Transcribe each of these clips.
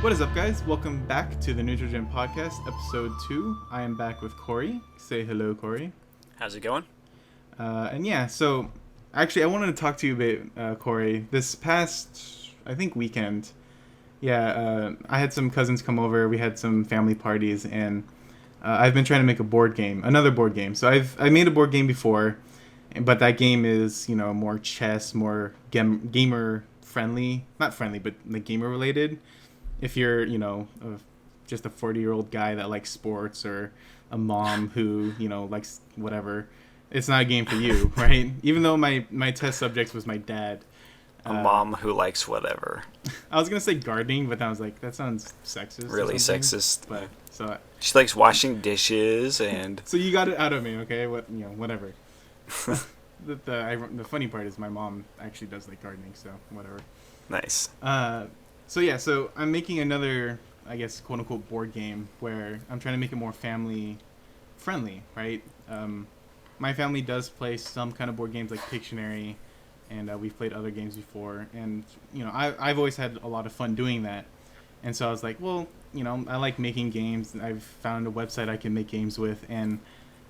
What is up, guys? Welcome back to the Neutral Jing podcast, episode 2. I am back with Corey. Say hello, Corey. How's it going? So actually, I wanted to talk to you a bit, Corey. This past, I think, weekend, I had some cousins come over. We had some family parties, and I've been trying to make another board game. So I made a board game before, but that game is, more chess, more gamer friendly. Not friendly, but like gamer related. If you're, just a 40-year-old guy that likes sports, or a mom who, likes whatever, it's not a game for you, right? Even though my test subject was my dad. A mom who likes whatever. I was going to say gardening, but then I was like, that sounds sexist. Really sexist. But, she likes washing dishes and... So you got it out of me, okay? Whatever. The funny part is my mom actually does like gardening, so whatever. Nice. So I'm making another, I guess, quote-unquote board game where I'm trying to make it more family-friendly, right? My family does play some kind of board games like Pictionary, and we've played other games before. And, I've always had a lot of fun doing that. And so I was like, well, I like making games. I've found a website I can make games with, and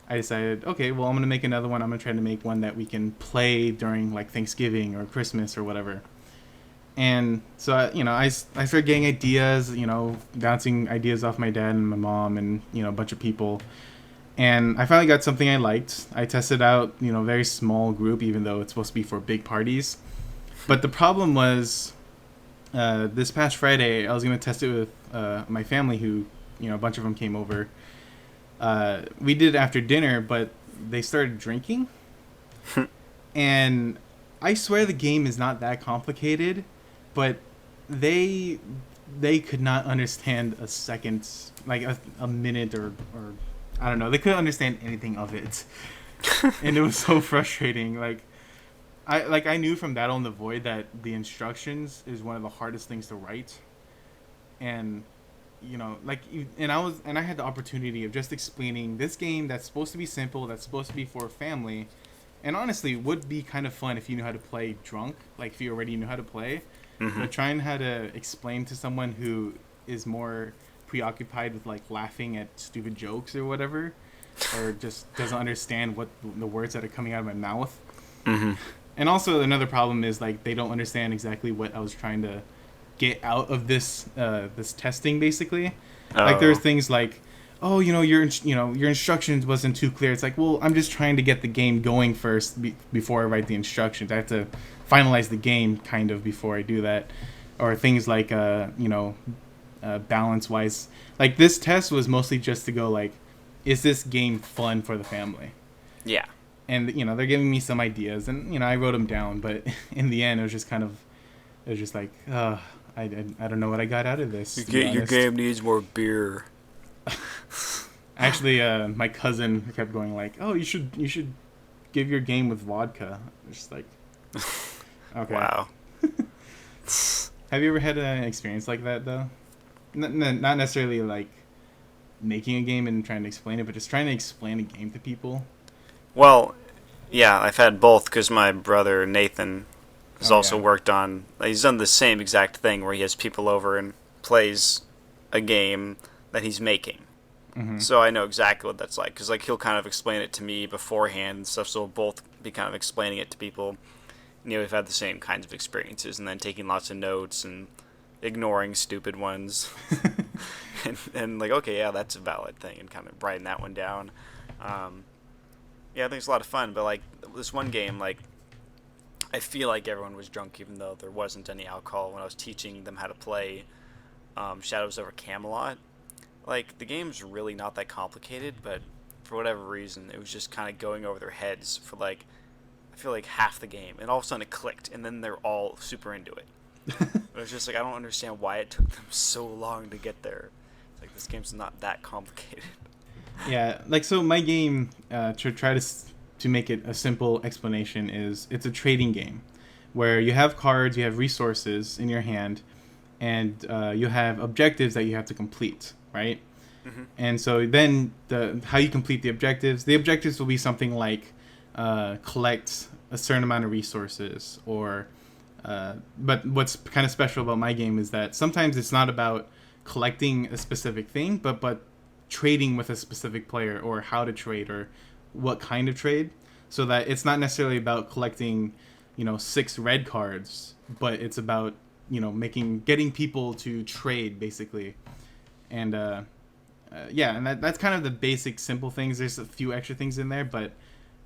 I decided, okay, well, I'm going to make another one. I'm going to try to make one that we can play during, like, Thanksgiving or Christmas or whatever. And so, I started getting ideas, bouncing ideas off my dad and my mom and, a bunch of people. And I finally got something I liked. I tested out, very small group, even though it's supposed to be for big parties. But the problem was, this past Friday, I was going to test it with my family who, a bunch of them came over. We did it after dinner, but they started drinking. And I swear the game is not that complicated. But they could not understand a second, like a minute or I don't know. They couldn't understand anything of it, and it was so frustrating. I knew from Battle in the Void that the instructions is one of the hardest things to write, and I had the opportunity of just explaining this game that's supposed to be simple, that's supposed to be for a family, and honestly would be kind of fun if you knew how to play drunk, like if you already knew how to play. Mm-hmm. But trying how to explain to someone who is more preoccupied with like laughing at stupid jokes or whatever, or just doesn't understand what the words that are coming out of my mouth. Mm-hmm. And also another problem is like they don't understand exactly what I was trying to get out of this testing basically. Oh. Like there's things like, oh, your instructions wasn't too clear. It's like, well, I'm just trying to get the game going first before I write the instructions. I have to finalize the game kind of before I do that. Or things like balance wise, like this test was mostly just to go like, is this game fun for the family? Yeah. And they're giving me some ideas, and I wrote them down, but in the end it was just like I don't know what I got out of this. Your game needs more beer. Actually, my cousin kept going like, oh, you should give your game with vodka. Just like, okay. Wow. Have you ever had an experience like that, though? Not necessarily, like, making a game and trying to explain it, but just trying to explain a game to people? Well, yeah, I've had both, because my brother, Nathan, has also worked on... He's done the same exact thing, where he has people over and plays a game that he's making. Mm-hmm. So I know exactly what that's like, because like, he'll kind of explain it to me beforehand and stuff, so we'll both be kind of explaining it to people. We've had the same kinds of experiences, and then taking lots of notes and ignoring stupid ones. and like, okay, yeah, that's a valid thing, and kind of writing that one down. I think it's a lot of fun, but like this one game, like I feel like everyone was drunk even though there wasn't any alcohol when I was teaching them how to play Shadows over Camelot. Like, the game's really not that complicated, but for whatever reason, it was just kind of going over their heads for like, I feel like half the game, and all of a sudden it clicked, and then they're all super into it. It was just like, I don't understand why it took them so long to get there. It's like, this game's not that complicated. Yeah, like, so my game, to try to make it a simple explanation, is it's a trading game where you have cards, you have resources in your hand, and you have objectives that you have to complete, right? Mm-hmm. And so then how you complete the objectives will be something like collect a certain amount of resources, or but what's kind of special about my game is that sometimes it's not about collecting a specific thing, but trading with a specific player, or how to trade, or what kind of trade, so that it's not necessarily about collecting, 6 red cards, but it's about, getting people to trade basically. And yeah, and that's kind of the basic simple things. There's a few extra things in there, but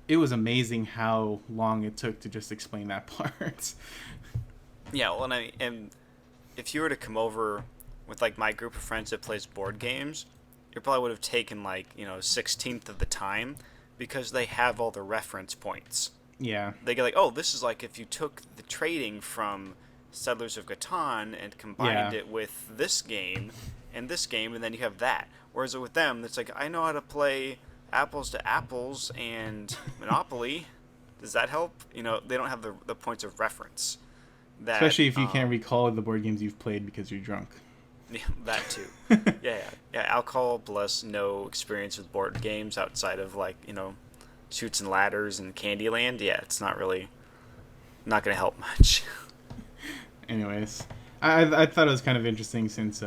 it was amazing how long it took to just explain that part. Yeah, well, and if you were to come over with like my group of friends that plays board games, it probably would have taken like 16th of the time, because they have all the reference points. Yeah. They get like, oh, this is like if you took the trading from Settlers of Catan and combined it with this game, and then you have that. Whereas with them, it's like, I know how to play Apples to Apples and Monopoly. Does that help? They don't have the points of reference. That, especially if you can't recall the board games you've played because you're drunk. Yeah, that too. yeah. Alcohol plus no experience with board games outside of like Chutes and Ladders and Candyland. Yeah, it's not going to help much. Anyways, I thought it was kind of interesting since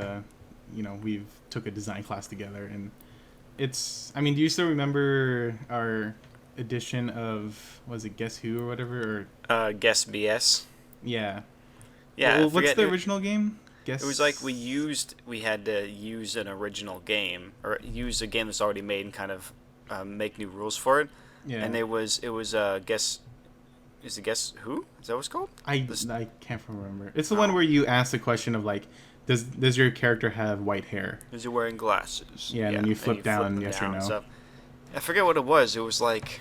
we've took a design class together, and it's, do you still remember our edition of, was it Guess Who or whatever, or Guess BS? Yeah. Yeah. Well, what's the original game? Guess. It was like we had to use an original game, or use a game that's already made and kind of make new rules for it. Yeah. And it was Guess. Is it Guess Who? Is that what it's called? I can't remember. It's the one where you ask the question of like, does your character have white hair? Is he wearing glasses? Yeah, and then you flip down yes or no. So, I forget what it was. It was like,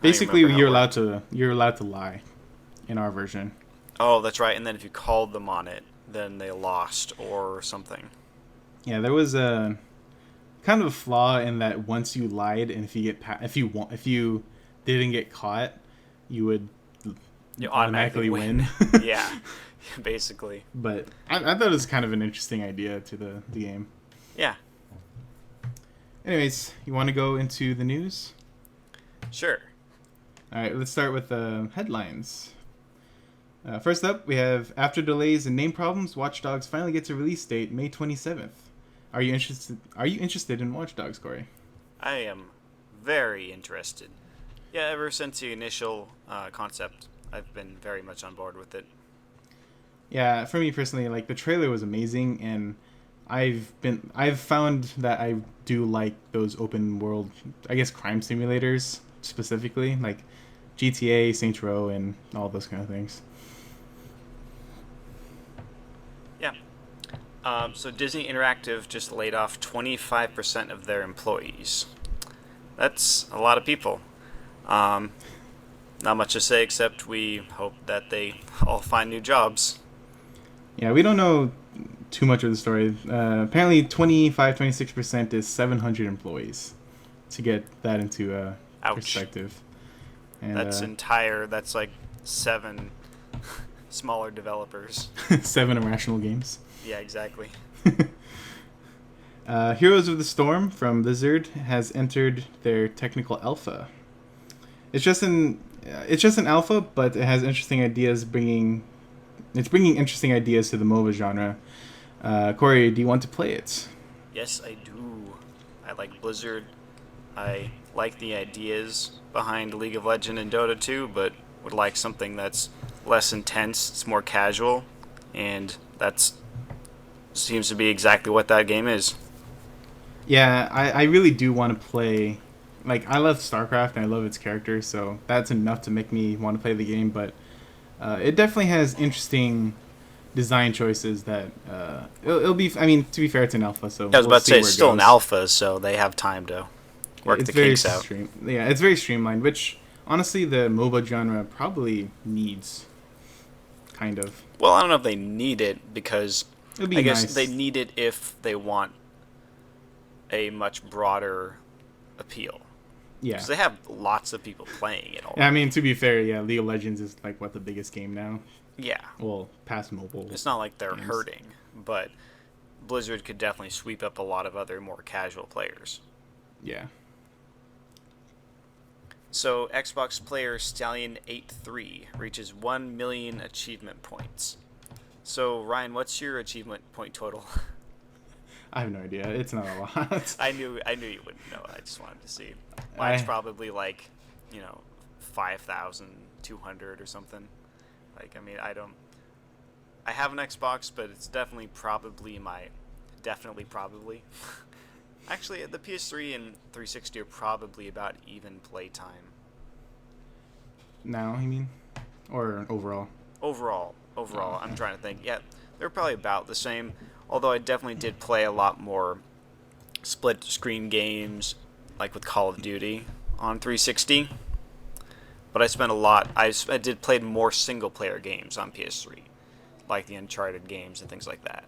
basically you're allowed to lie in our version. Oh, that's right. And then if you called them on it, then they lost or something. Yeah, there was a kind of a flaw in that once you lied, and if you didn't get caught, you would automatically win. Yeah, basically. But I thought it was kind of an interesting idea to the game. Yeah. Anyways, you want to go into the news? Sure. All right, let's start with the headlines. First up, we have, after delays and name problems, Watch Dogs finally gets a release date, May 27th. Are you interested in Watch Dogs, Corey? I am very interested. Yeah, ever since the initial concept, I've been very much on board with it. Yeah, for me personally, like, the trailer was amazing, and I've found that I do like those open world, I guess, crime simulators specifically, like GTA, Saints Row, and all those kind of things. Yeah. So Disney Interactive just laid off 25% of their employees. That's a lot of people. Not much to say except we hope that they all find new jobs. Yeah, we don't know too much of the story. Apparently 26% is 700 employees, to get that into perspective. And, that's like 7 smaller developers. 7 irrational games. Yeah, exactly. Heroes of the Storm from Blizzard has entered their technical alpha. It's just an alpha, but it has interesting ideas. It's bringing interesting ideas to the MOBA genre. Corey, do you want to play it? Yes, I do. I like Blizzard. I like the ideas behind League of Legends and Dota 2, but would like something that's less intense, it's more casual, and that's seems to be exactly what that game is. Yeah, I really do want to play. Like, I love StarCraft and I love its character, so that's enough to make me want to play the game, but it definitely has interesting design choices that it'll be. I mean, to be fair, it's an alpha, so I was about to say it's still an alpha, so they have time to work the kinks out. Yeah, it's very streamlined, which honestly the MOBA genre probably needs. Kind of. Well, I don't know if they need it, because I guess nice. They need it if they want a much broader appeal. Yeah. Because they have lots of people playing it all. I mean, to be fair, yeah, League of Legends is like the biggest game now. Yeah. Well, past mobile. It's not like they're hurting, but Blizzard could definitely sweep up a lot of other more casual players. Yeah. So, Xbox player Stallion83 reaches 1 million achievement points. So Ryan, what's your achievement point total? I have no idea. It's not a lot. I knew you wouldn't know. I just wanted to see. Mine's I probably like, 5,200 or something. Like, I mean, I have an Xbox, but it's definitely probably. Actually, the PS3 and 360 are probably about even play time. now, you mean, or overall? Overall, Oh, I'm okay. trying to think. Yeah, they're probably about the same. Although I definitely did play a lot more split screen games, like with Call of Duty on 360. But I spent a lot. I did play more single player games on PS3, like the Uncharted games and things like that.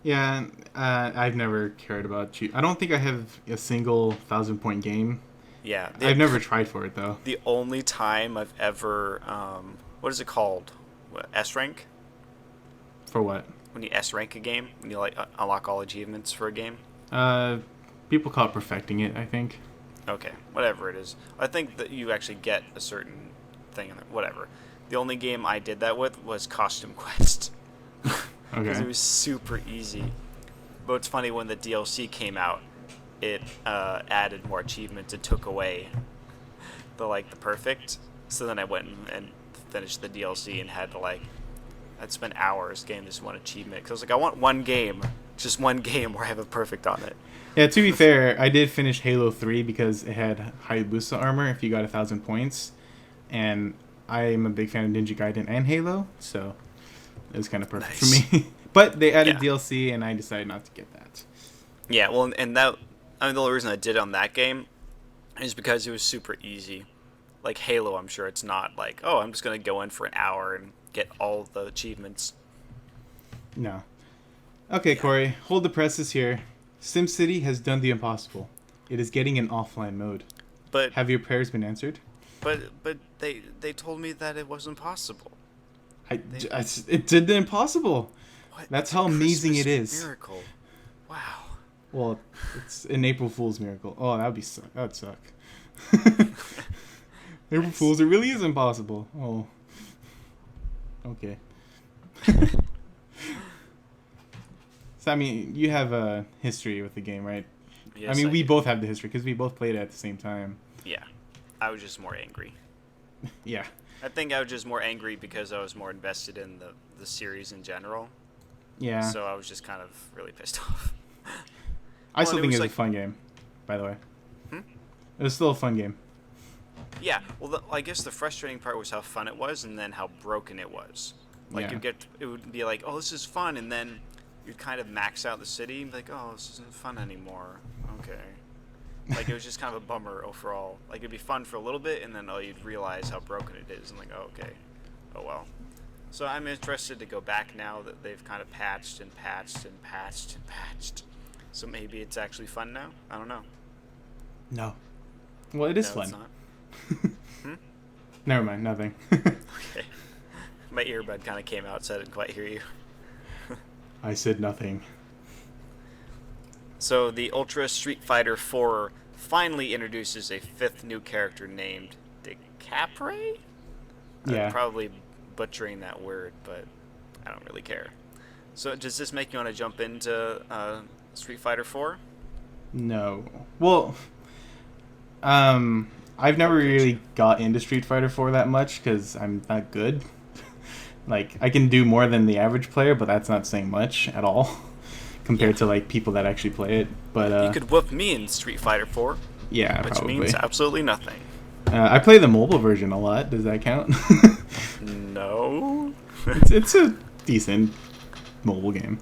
Yeah, I've never cared about you. I don't think I have a single 1,000 point game. Yeah, I've never tried for it though. the only time I've ever what is it called? S rank? For what? When you S rank a game, when you like unlock all achievements for a game. Uh, People call it perfecting it, I think. Okay, whatever it is. I think that you actually get a certain thing in there. Whatever. The only game I did that with was Costume Quest because Okay. it was super easy. But it's funny when the DLC came out, it added more achievements. It took away the perfect. So then I went and finished the DLC and had to I'd spent hours getting this one achievement because I was like, I want one game, just one game where I have a perfect on it. Yeah, to be fair, I did finish Halo 3 because it had Hayabusa armor if you got 1,000 points. And I am a big fan of Ninja Gaiden and Halo, so it was kind of perfect Nice. for me. But they added Yeah. DLC, and I decided not to get that. Yeah, well, and that I mean the only reason I did it on that game is because it was super easy. Like Halo, I'm sure it's not like, oh, I'm just gonna go in for an hour and get all the achievements. No. Okay, Yeah, Corey, hold the presses here. SimCity has done the impossible. It is getting an offline mode. but Have your prayers been answered? but they told me that it wasn't possible. They It did the impossible. what? That's It's a how amazing it Christmas is. miracle. Wow. Well, it's an April Fool's miracle. Oh, that would suck. April Nice. Fool's, it really is impossible. Oh, okay. So I mean, you have a history with the game, right? I Yes, mean, I we do. both have the history because we both played it at the same time. Yeah, I was just more angry. Yeah. I think I was just more angry because I was more invested in the series in general. Yeah. So I was just kind of really pissed off. I Well, still and it think was it was like, a fun game, by the way. hmm? It was still a fun game. Yeah. Well, I guess the frustrating part was how fun it was, and then how broken it was. Like Yeah. it would be like, oh, this is fun, and then you'd kind of max out the city, and be like, oh, this isn't fun anymore. Okay. Like it was just kind of a bummer overall. Like it'd be fun for a little bit, and then you'd realize how broken it is, and like, oh, okay, oh well. So I'm interested to go back now that they've kind of patched and patched and patched and patched. So maybe it's actually fun now. I don't know. No. Well, it is No, it's fun. not. Hmm? Never mind. Nothing. Okay. My earbud kind of came out, so I didn't quite hear you. I said nothing. So the Ultra Street Fighter 4 finally introduces a fifth new character named DeCapre? Yeah. I'm probably butchering that word, but I don't really care. So does this make you want to jump into Street Fighter 4? No. Well, I've never What gets really you? got into Street Fighter 4 that much because I'm not good. Like, I can do more than the average player, but that's not saying much at all compared Yeah. to, like, people that actually play it. But, You could whoop me in Street Fighter 4, yeah, which probably. means absolutely nothing. I play the mobile version a lot. Does that count? No. It's a decent mobile game.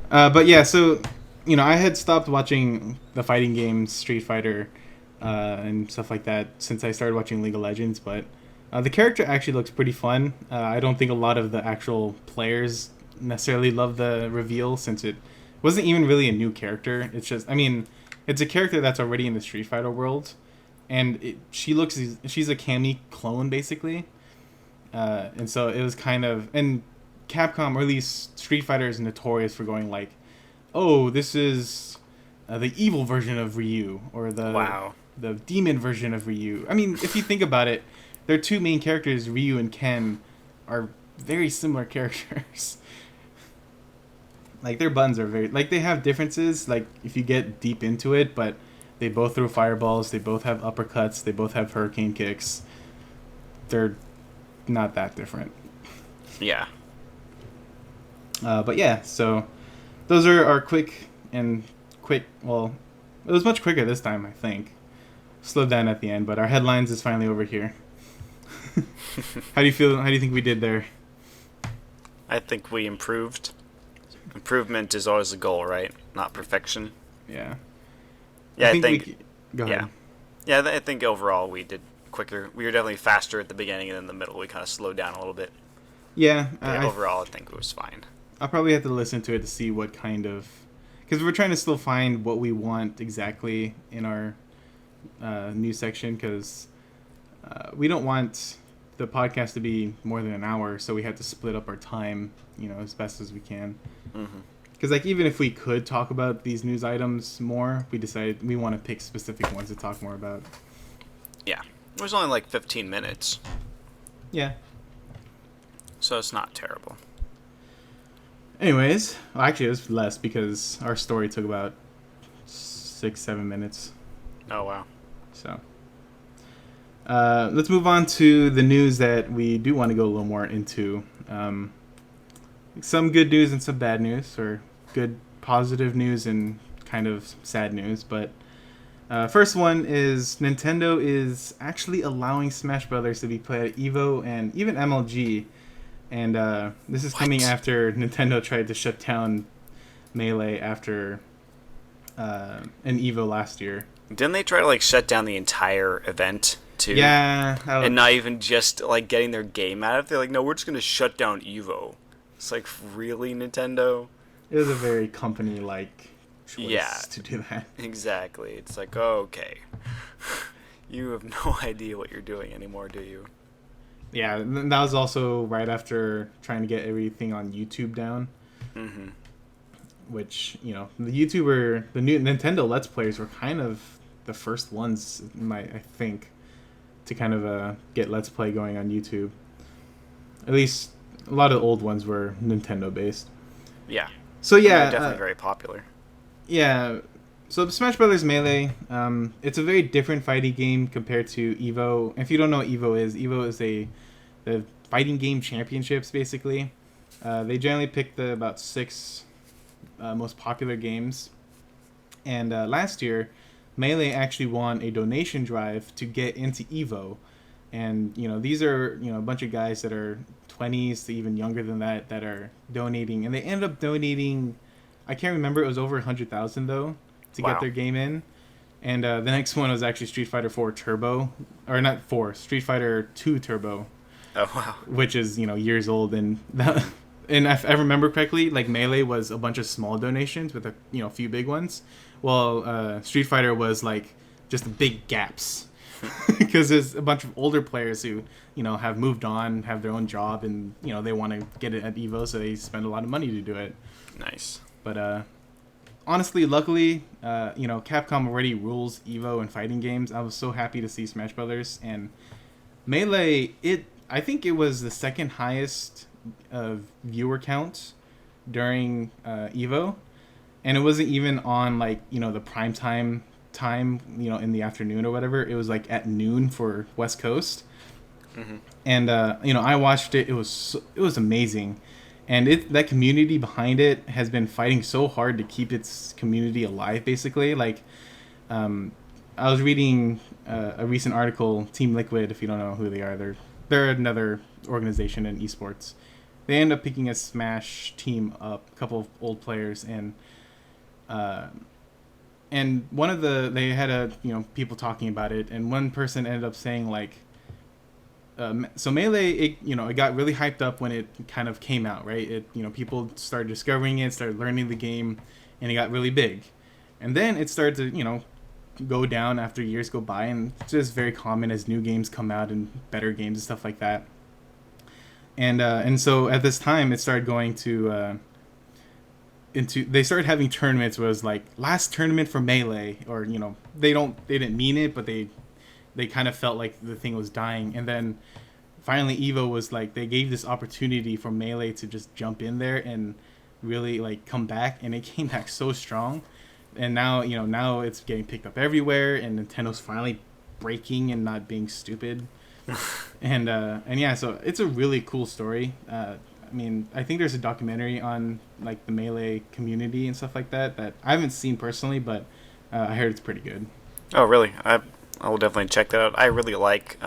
But yeah, so I had stopped watching the fighting games, Street Fighter, and stuff like that since I started watching League of Legends. But the character actually looks pretty fun. I don't think a lot of the actual players necessarily love the reveal since it wasn't even really a new character. It's just, I mean, it's a character that's already in the Street Fighter world, and she's a Cammy clone basically. And so it was kind of, and Capcom, or at least Street Fighter, is notorious for going like, oh, this is the evil version of Ryu, or Wow. the demon version of Ryu. I mean, if you think about it, their two main characters, Ryu and Ken, are very similar characters. Like their buttons are very like they have differences. Like if you get deep into it, but they both throw fireballs. They both have uppercuts. They both have hurricane kicks. They're not that different. Yeah. But yeah, so those are our quick. Well, it was much quicker this time, I think. Slowed down at the end, but our headlines is finally over here. How do you feel? How do you think we did there? I think we improved. Improvement is always the goal, right? Not perfection. Yeah. Yeah, I think. Go ahead. Yeah, I think overall we did quicker. We were definitely faster at the beginning, and in the middle we kind of slowed down a little bit. Yeah. Overall, I think it was fine. I'll probably have to listen to it to see what kind of, because we're trying to still find what we want exactly in our news section, because we don't want the podcast to be more than an hour, so we have to split up our time, as best as we can. Because like even if we could talk about these news items more, we decided we want to pick specific ones to talk more about. Yeah, it was only like 15 minutes. Yeah. So it's not terrible. Anyways, well, actually it was less because our story took about 6-7 minutes. Oh wow. So let's move on to the news that we do want to go a little more into. Some good news and some bad news, or good positive news and kind of sad news. But first one is Nintendo is actually allowing Smash Brothers to be played at EVO and even MLG. And this is coming after Nintendo tried to shut down Melee after an EVO last year. Didn't they try to shut down the entire event too? Yeah. And not even just getting their game out of it. They're like, no, we're just gonna shut down EVO. It's like, really, Nintendo? It was a very company-like choice to do that. Exactly. It's like, okay. You have no idea what you're doing anymore, do you? Yeah, that was also right after trying to get everything on YouTube down. Mm-hmm. Which, the new Nintendo Let's Players were kind of the first ones, I think, to kind of get Let's Play going on YouTube. At least a lot of the old ones were Nintendo based. Yeah. So yeah, they're definitely very popular. Yeah. So Smash Brothers Melee, it's a very different fighting game compared to EVO. If you don't know what EVO is the fighting game championships basically. They generally pick the about 6 most popular games. And last year, Melee actually won a donation drive to get into EVO. And, these are, a bunch of guys that are 20s to even younger than that are donating. And they ended up donating, I can't remember, it was over 100,000 though, to get their game in. And the next one was actually Street Fighter 4 Turbo. Or not 4, Street Fighter 2 Turbo. Oh, wow. Which is, years old. And and if I remember correctly, Melee was a bunch of small donations with a few big ones. Well, Street Fighter was just big gaps. Because there's a bunch of older players who, have moved on, have their own job, and, they want to get it at EVO, so they spend a lot of money to do it. Nice. But, honestly, luckily, Capcom already rules EVO and fighting games. I was so happy to see Smash Brothers. And Melee, I think it was the second highest viewer count during EVO. And it wasn't even on, the prime time, in the afternoon or whatever. It was at noon for West Coast. Mm-hmm. And I watched it. It was amazing, and that community behind it has been fighting so hard to keep its community alive. Basically, I was reading a recent article. Team Liquid, if you don't know who they are, they're another organization in esports. They end up picking a Smash team up, a couple of old players, and one of they had people talking about it, and one person ended up saying so Melee, it got really hyped up when it kind of came out, right? It people started discovering it, started learning the game, and it got really big. And then it started to go down after years go by, and it's just very common as new games come out and better games and stuff like that. And so at this time it started going to they started having tournaments where it was last tournament for Melee, or they didn't mean it, but they kind of felt like the thing was dying. And then finally Evo was like they gave this opportunity for Melee to just jump in there and really like come back, and it came back so strong. And now now it's getting picked up everywhere, and Nintendo's finally breaking and not being stupid. And yeah, so it's a really cool story. I mean, I think there's a documentary on like the Melee community and stuff like that I haven't seen personally, but I heard it's pretty good. Oh, really? I will definitely check that out. I really like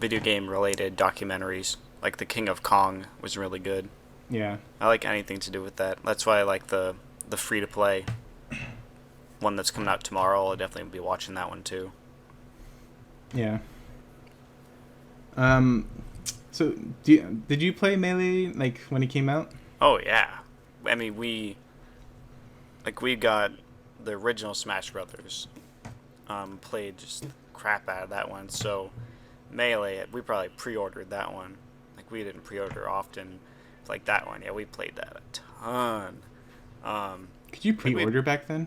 video game related documentaries. Like The King of Kong was really good. Yeah. I like anything to do with that. That's why I like the free to play one that's coming out tomorrow. I'll definitely be watching that one too. Yeah. So did you play Melee like when it came out? Oh yeah. I mean we got the original Smash Brothers. Played just crap out of that one. So Melee, we probably pre-ordered that one. Like we didn't pre-order often. Like that one, yeah, we played that a ton. Could you pre-order back then?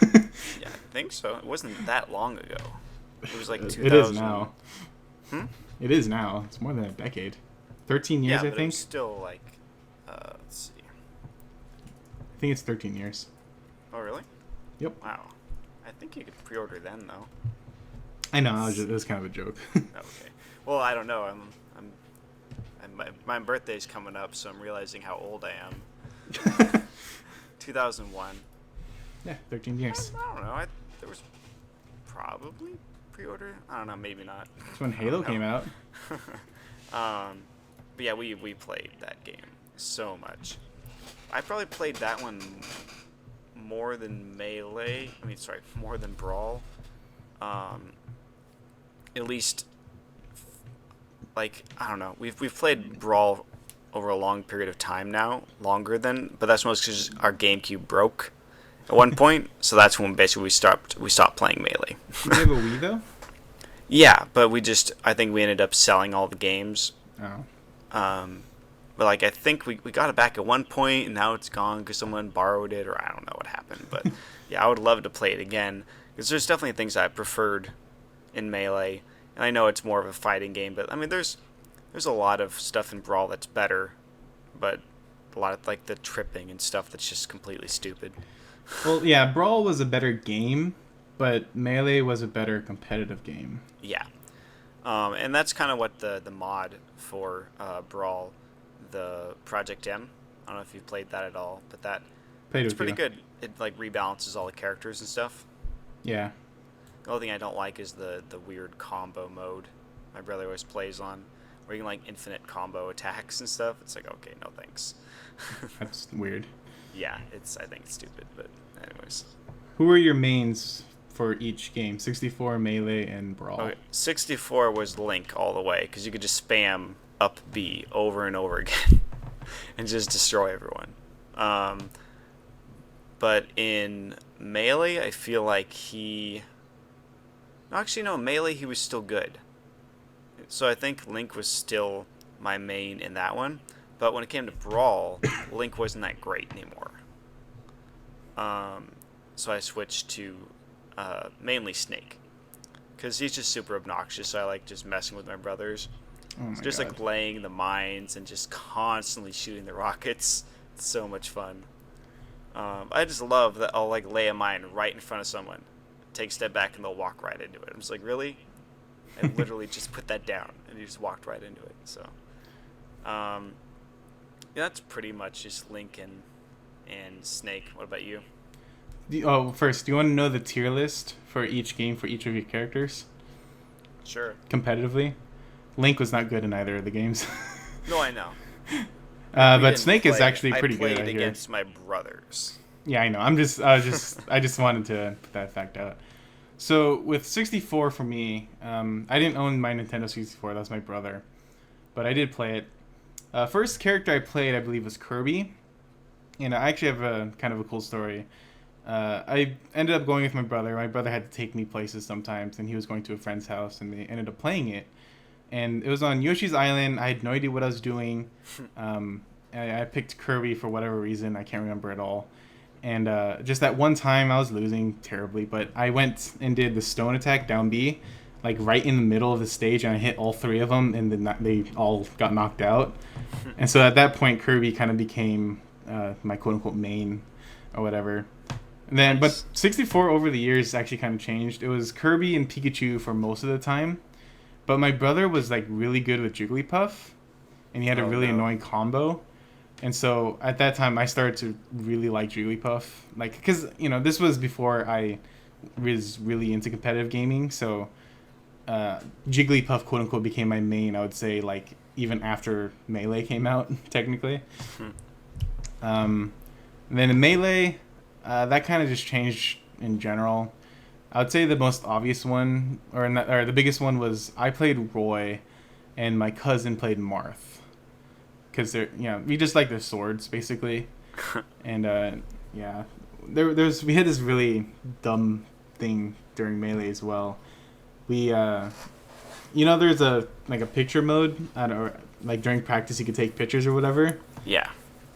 Yeah, I think so. It wasn't that long ago. It was like 2000. It is now. Hmm? It is now. It's more than a decade. 13 years, yeah, I but think. It's still like, let's see. I think it's 13 years. Oh, really? Yep. Wow. I think you could pre-order then, though. I know. It was kind of a joke. Okay. Well, I don't know. My birthday's coming up, so I'm realizing how old I am. 2001. Yeah, 13 years. I don't know. There was probably pre-order. I don't know. Maybe not. That's when Halo came out. But yeah, we played that game so much. I probably played that one more than Melee. More than Brawl. At least, like, I don't know. We've played Brawl over a long period of time now, but that's mostly because our GameCube broke at one point. So that's when basically we stopped playing Melee. Did you have a Wii though? Yeah, but I think we ended up selling all the games. Oh. But like I think we got it back at one point, and now it's gone because someone borrowed it, or I don't know what happened. But yeah, I would love to play it again because there's definitely things I preferred in Melee, and I know it's more of a fighting game, but I mean there's a lot of stuff in Brawl that's better, but a lot of like the tripping and stuff that's just completely stupid. Well, yeah, Brawl was a better game, but Melee was a better competitive game. Yeah. And that's kind of what the mod for Brawl, the Project M. I don't know if you've played that at all, but it's pretty good. It like rebalances all the characters and stuff. Yeah. The only thing I don't like is the weird combo mode my brother always plays on, where you can like infinite combo attacks and stuff. It's like, okay, no thanks. That's weird. Yeah, I think it's stupid, but anyways. Who were your mains for each game? 64, Melee, and Brawl. Okay, 64 was Link all the way, because you could just spam up B over and over again and just destroy everyone. But in Melee, I feel like Melee he was still good. So I think Link was still my main in that one. But when it came to Brawl, Link wasn't that great anymore. So I switched to mainly Snake, because he's just super obnoxious. So I like just messing with my brothers. Just like laying the mines and just constantly shooting the rockets. It's so much fun. I just love that I'll like lay a mine right in front of someone, take a step back, and they'll walk right into it. I'm just like, really? I literally just put that down, and he just walked right into it. So, yeah, that's pretty much just Link and Snake. What about you? First, do you want to know the tier list for each game for each of your characters? Sure. Competitively, Link was not good in either of the games. No, I know. But Snake is actually pretty good. I played against my brothers. Yeah, I know. I just wanted to put that fact out. So with 64 for me, I didn't own my Nintendo 64. That was my brother, but I did play it. First character I played, I believe, was Kirby, and I actually have a kind of a cool story. I ended up going with my brother. My brother had to take me places sometimes, and he was going to a friend's house, and they ended up playing it. And it was on Yoshi's Island. I had no idea what I was doing. I picked Kirby for whatever reason. I can't remember at all. And just that one time, I was losing terribly, but I went and did the stone attack down B. like right in the middle of the stage, and I hit all three of them, and then they all got knocked out. And so at that point, Kirby kind of became my quote unquote main or whatever. And then, Nice. but 64 over the years actually kind of changed. It was Kirby and Pikachu for most of the time, but my brother was like really good with Jigglypuff, and he had a Oh really no. annoying combo. And so at that time, I started to really like Jigglypuff, like because this was before I was really into competitive gaming. So Jigglypuff, quote unquote, became my main. I would say like even after Melee came out, technically. Hmm. Then in Melee, that kind of just changed in general. I would say the most obvious one, or the biggest one, was I played Roy, and my cousin played Marth, because we just like their swords basically, and yeah, we had this really dumb thing during Melee as well. We there's a picture mode, or like during practice you could take pictures or whatever. Yeah.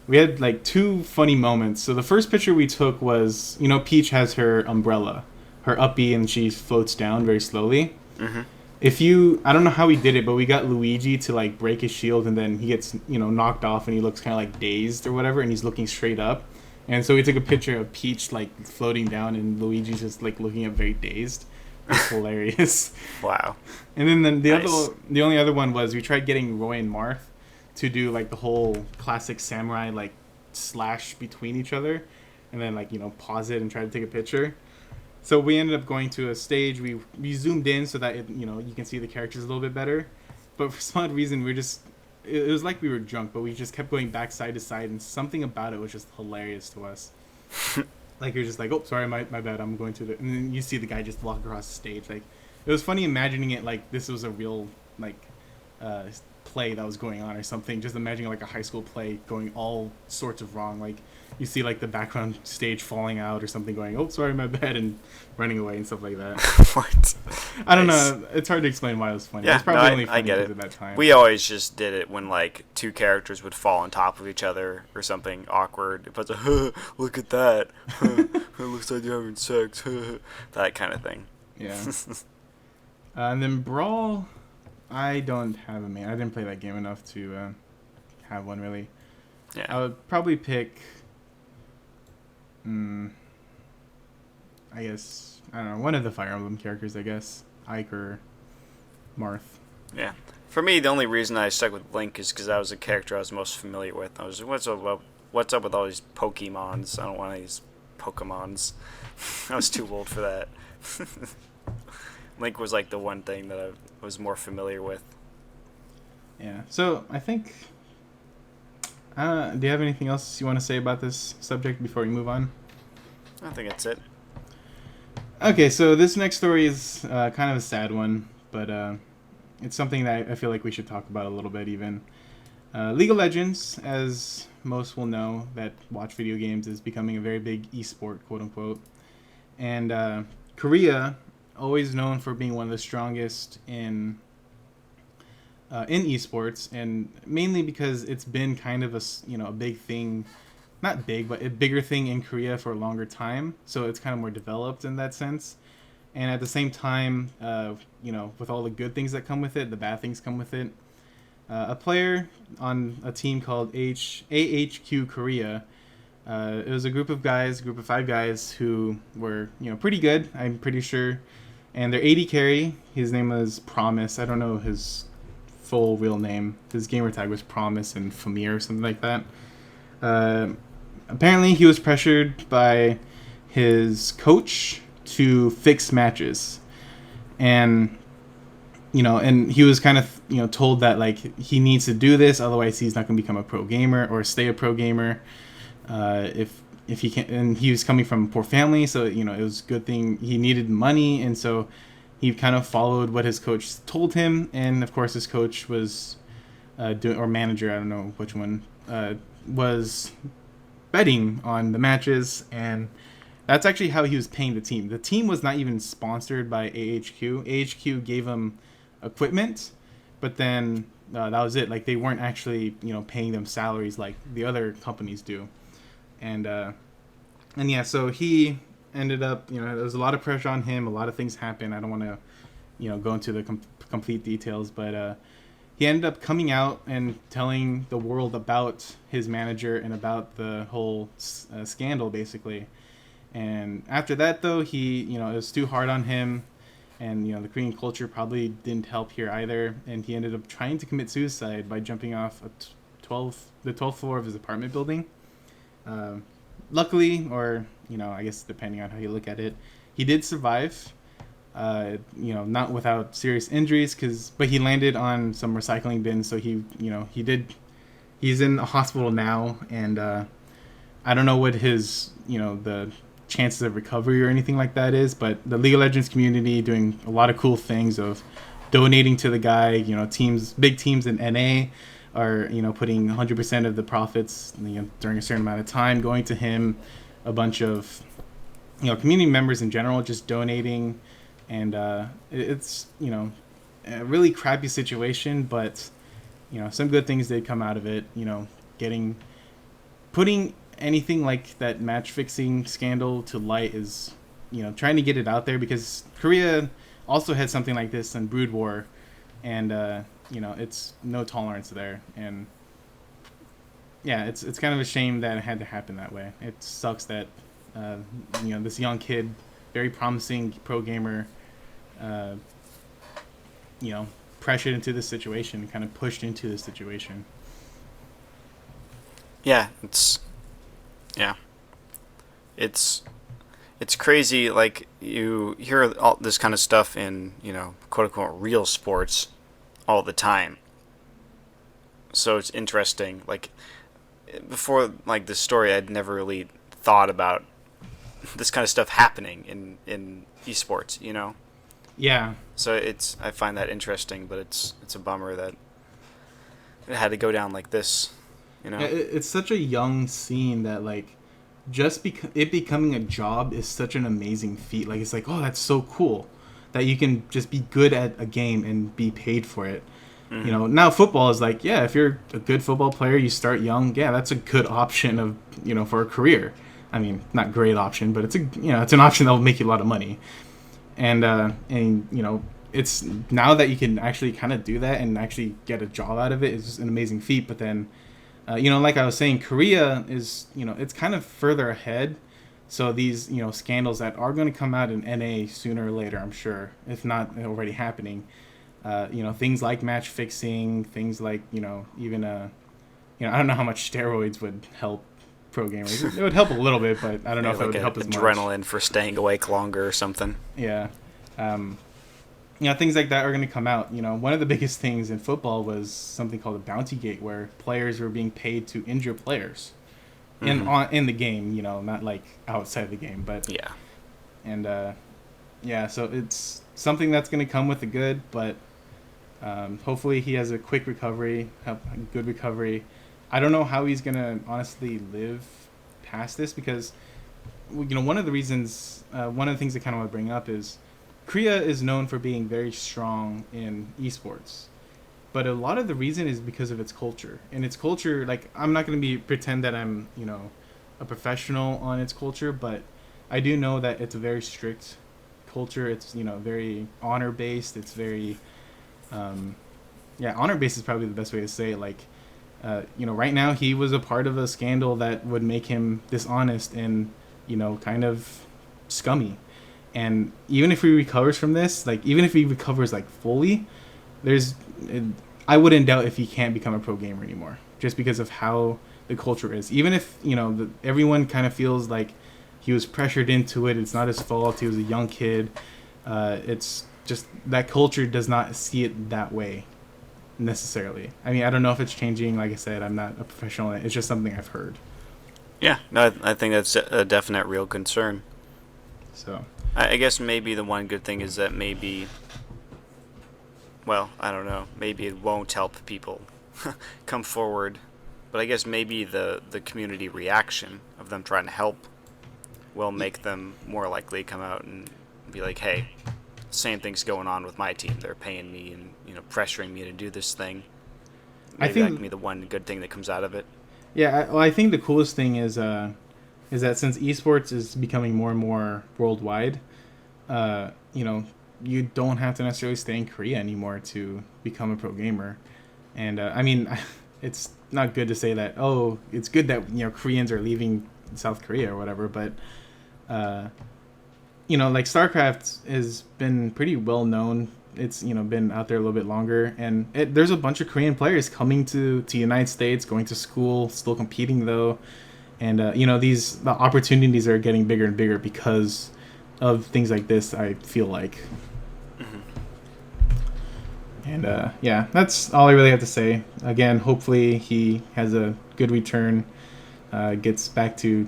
We had like two funny moments. So the first picture we took was, Peach has her umbrella, her uppie, and she floats down very slowly. Mm-hmm. I don't know how we did it, but we got Luigi to like break his shield, and then he gets, knocked off, and he looks kind of like dazed or whatever, and he's looking straight up. And so we took a picture of Peach like floating down, and Luigi's just like looking up very dazed. It's hilarious. Wow. And then Nice. the only other one was we tried getting Roy and Marth to do like the whole classic samurai like slash between each other, and then like pause it and try to take a picture. So we ended up going to a stage. We zoomed in so that you can see the characters a little bit better. But for some odd reason, it was like we were drunk, but we just kept going back side to side, and something about it was just hilarious to us. Like you're just like, oh, sorry, my bad, I'm going to the, and then you see the guy just walk across the stage. Like it was funny imagining it like this was a real like play that was going on or something. Just imagining like a high school play going all sorts of wrong. Like you see like the background stage falling out or something, going, oh, sorry, my bad, and running away and stuff like that. What? I don't Nice. know. It's hard to explain why it was funny. Yeah, It's probably no, only I funny get because it. of that time. We always just did it when like two characters would fall on top of each other or something awkward. It was like, look at that. It looks like you're having sex. That kind of thing. Yeah. And then Brawl, I don't have a main. I didn't play that game enough to have one really. I Yeah. would probably pick. I guess I don't know, one of the Fire Emblem characters. I guess Ike or Marth. Yeah. For me, the only reason I stuck with Link is because that was the character I was most familiar with. I was like, what's up with all these Pokemons? I don't want these Pokemons. I was too old for that. Link was like the one thing that I was more familiar with. Yeah. So I think. Do you have anything else you want to say about this subject before we move on? I think that's it. Okay, so this next story is kind of a sad one, but it's something that I feel like we should talk about a little bit even. League of Legends, as most will know that watch video games, is becoming a very big esport, quote unquote. And Korea, always known for being one of the strongest in esports, and mainly because it's been kind of a big thing, not big, but a bigger thing in Korea for a longer time. So it's kind of more developed in that sense. And at the same time, with all the good things that come with it, the bad things come with it. A player on a team called AHQ Korea. It was a group of 5 guys who were pretty good, I'm pretty sure. And their AD carry, his name was Promise. I don't know his full real name. His gamer tag was Promise and Famir or something like that. Apparently he was pressured by his coach to fix matches, and and he was kind of told that like he needs to do this, otherwise he's not going to become a pro gamer or stay a pro gamer. If he can't, and he was coming from a poor family, so it was a good thing. He needed money, and so he kind of followed what his coach told him. And of course his coach was or manager, I don't know which one, was betting on the matches, and that's actually how he was paying the team. The team was not even sponsored by AHQ. AHQ gave him equipment, but then that was it. Like they weren't actually paying them salaries like the other companies do. And yeah, so he ended up there was a lot of pressure on him. A lot of things happened. I don't want to go into the complete details, but he ended up coming out and telling the world about his manager and about the whole scandal, basically. And after that, though, it was too hard on him, and the Korean culture probably didn't help here either. And he ended up trying to commit suicide by jumping off the 12th floor of his apartment building. Luckily, or I guess depending on how you look at it, he did survive. Not without serious injuries, but he landed on some recycling bins, so he's in a hospital now, and I don't know what his the chances of recovery or anything like that is, but the League of Legends community doing a lot of cool things of donating to the guy. Big teams in NA are putting 100% of the profits during a certain amount of time going to him. A bunch of community members in general just donating, and it's a really crappy situation, but some good things did come out of it. Putting anything like that match fixing scandal to light is trying to get it out there, because Korea also had something like this in Brood War, and it's no tolerance there. And yeah, it's kind of a shame that it had to happen that way. It sucks that this young kid, very promising pro gamer, pressured into this situation, kind of pushed into this situation. Yeah, it's crazy. Like, you hear all this kind of stuff in quote unquote real sports all the time. So it's interesting. Like, before like this story, I'd never really thought about this kind of stuff happening in esports. Yeah. So I find that interesting, but it's a bummer that it had to go down like this. It's such a young scene that just it becoming a job is such an amazing feat. Like, it's like, oh, that's so cool that you can just be good at a game and be paid for it. Mm-hmm. Now football is like, yeah, if you're a good football player, you start young. Yeah, that's a good option of for a career. I mean, not great option, but it's it's an option that will make you a lot of money. And it's now that you can actually kind of do that and actually get a job out of it is just an amazing feat. But then, like I was saying, Korea is it's kind of further ahead. So these scandals that are going to come out in NA sooner or later, I'm sure, if not already happening. Things like match fixing, things like even I don't know how much steroids would help pro gamers. It would help a little bit, but I don't know if it would help as much. Adrenaline for staying awake longer or something. Yeah. Things like that are going to come out. One of the biggest things in football was something called a bounty gate, where players were being paid to injure players in the game. Not like outside the game, but yeah. And so it's something that's going to come with the good, but hopefully he has a quick recovery, a good recovery. I don't know how he's going to honestly live past this, because one of the things I kind of want to bring up is Korea is known for being very strong in esports, but a lot of the reason is because of its culture. And its culture, like, I'm not going to pretend that I'm a professional on its culture, but I do know that it's a very strict culture. It's very honor based. It's very honor based is probably the best way to say it. Like, right now he was a part of a scandal that would make him dishonest and kind of scummy. And even if he recovers from this, even if he recovers fully, I wouldn't doubt if he can't become a pro gamer anymore, just because of how the culture is. Even if everyone kind of feels like he was pressured into it, it's not his fault. He was a young kid. It's just that culture does not see it that way necessarily. I mean, I don't know if it's changing. Like I said, I'm not a professional. It's just something I've heard. Yeah, no, I think that's a definite real concern. So I guess maybe the one good thing is that I don't know, maybe it won't help people come forward, but I guess maybe the community reaction of them trying to help will make them more likely to come out and be like, hey, same thing's going on with my team. They're paying me and pressuring me to do this thing. Maybe that can be the one good thing that comes out of it. Yeah, I think the coolest thing is that since esports is becoming more and more worldwide, you don't have to necessarily stay in Korea anymore to become a pro gamer. And I mean, it's not good to say that. Oh, it's good that Koreans are leaving South Korea or whatever, but uh, like StarCraft has been pretty well known. It's been out there a little bit longer, and there's a bunch of Korean players coming to United States, going to school, still competing though, and the opportunities are getting bigger and bigger because of things like this. I feel like, and yeah, that's all I really have to say. Again, hopefully he has a good return, gets back to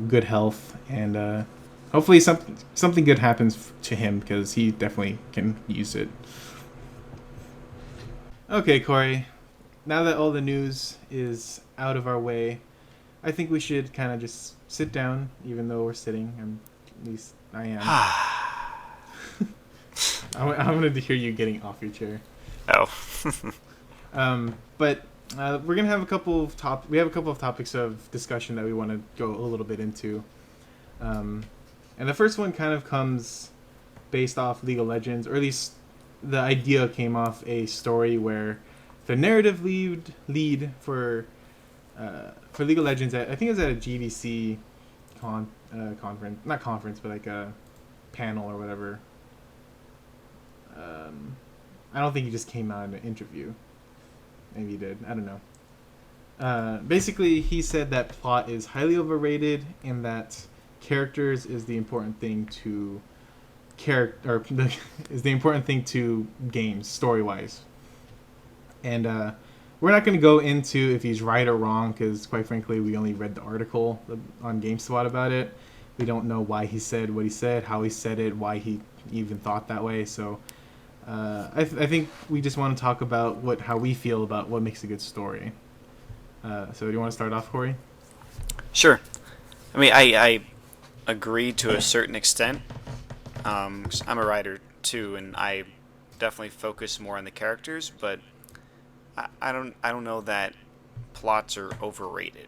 good health, and hopefully something good happens to him because he definitely can use it. Okay, Corey. Now that all the news is out of our way, I think we should kind of just sit down, even though we're sitting. And at least I am. I wanted to hear you getting off your chair. Oh. But we're gonna have a couple of topics of discussion that we want to go a little bit into. And the first one kind of comes based off League of Legends, or at least the idea came off a story where the narrative lead for League of Legends, I think it was at a GDC conference, not conference, but like a panel or whatever. I don't think he just came out in an interview. Maybe he did. I don't know. Basically, he said that plot is highly overrated and that characters is the important thing to is the important thing to games story wise. And we're not going to go into if he's right or wrong because quite frankly we only read the article on GameSpot about it. We don't know why he said what he said, how he said it, why he even thought that way. So I think we just want to talk about how we feel about what makes a good story. So do you want to start off, Corey? Sure. I mean, I agree to a certain extent. 'Cause I'm a writer too, and I definitely focus more on the characters. But I don't know that plots are overrated.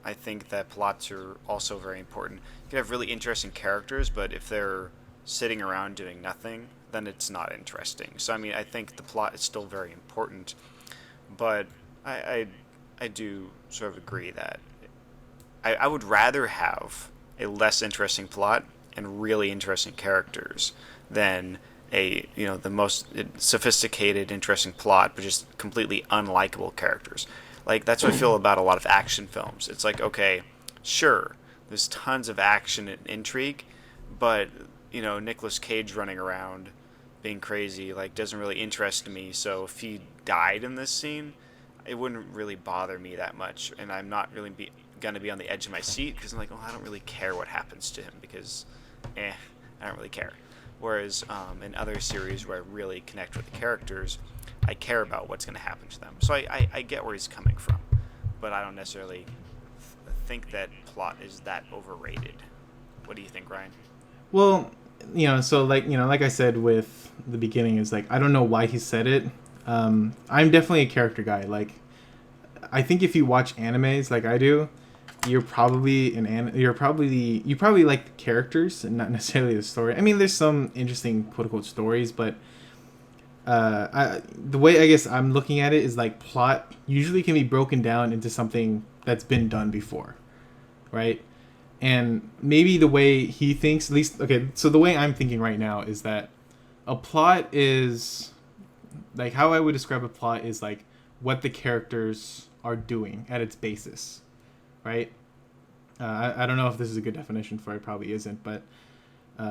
I think that plots are also very important. You can have really interesting characters, but if they're sitting around doing nothing, then it's not interesting. So I mean, I think the plot is still very important, but I do sort of agree that I would rather have a less interesting plot and really interesting characters than the most sophisticated, interesting plot, but just completely unlikable characters. Like, that's what I feel about a lot of action films. It's like, okay, sure, there's tons of action and intrigue, but, Nicolas Cage running around being crazy, like, doesn't really interest me. So if he died in this scene, it wouldn't really bother me that much, and I'm not really going to be on the edge of my seat because I'm like, I don't really care what happens to him because, I don't really care. Whereas in other series where I really connect with the characters, I care about what's going to happen to them. So I get where he's coming from, but I don't necessarily think that plot is that overrated. What do you think, Ryan? Well, so like I said with the beginning, is like I don't know why he said it. I'm definitely a character guy. Like, I think if you watch animes like I do, you probably like the characters and not necessarily the story. I mean, there's some interesting quote unquote stories, but the way I guess I'm looking at it is like plot usually can be broken down into something that's been done before, right? And maybe the way he thinks, at least, okay, so the way I'm thinking right now is that a plot is like how I would describe a plot is like what the characters are doing at its basis, right? I don't know if this is a good definition for it. It probably isn't, but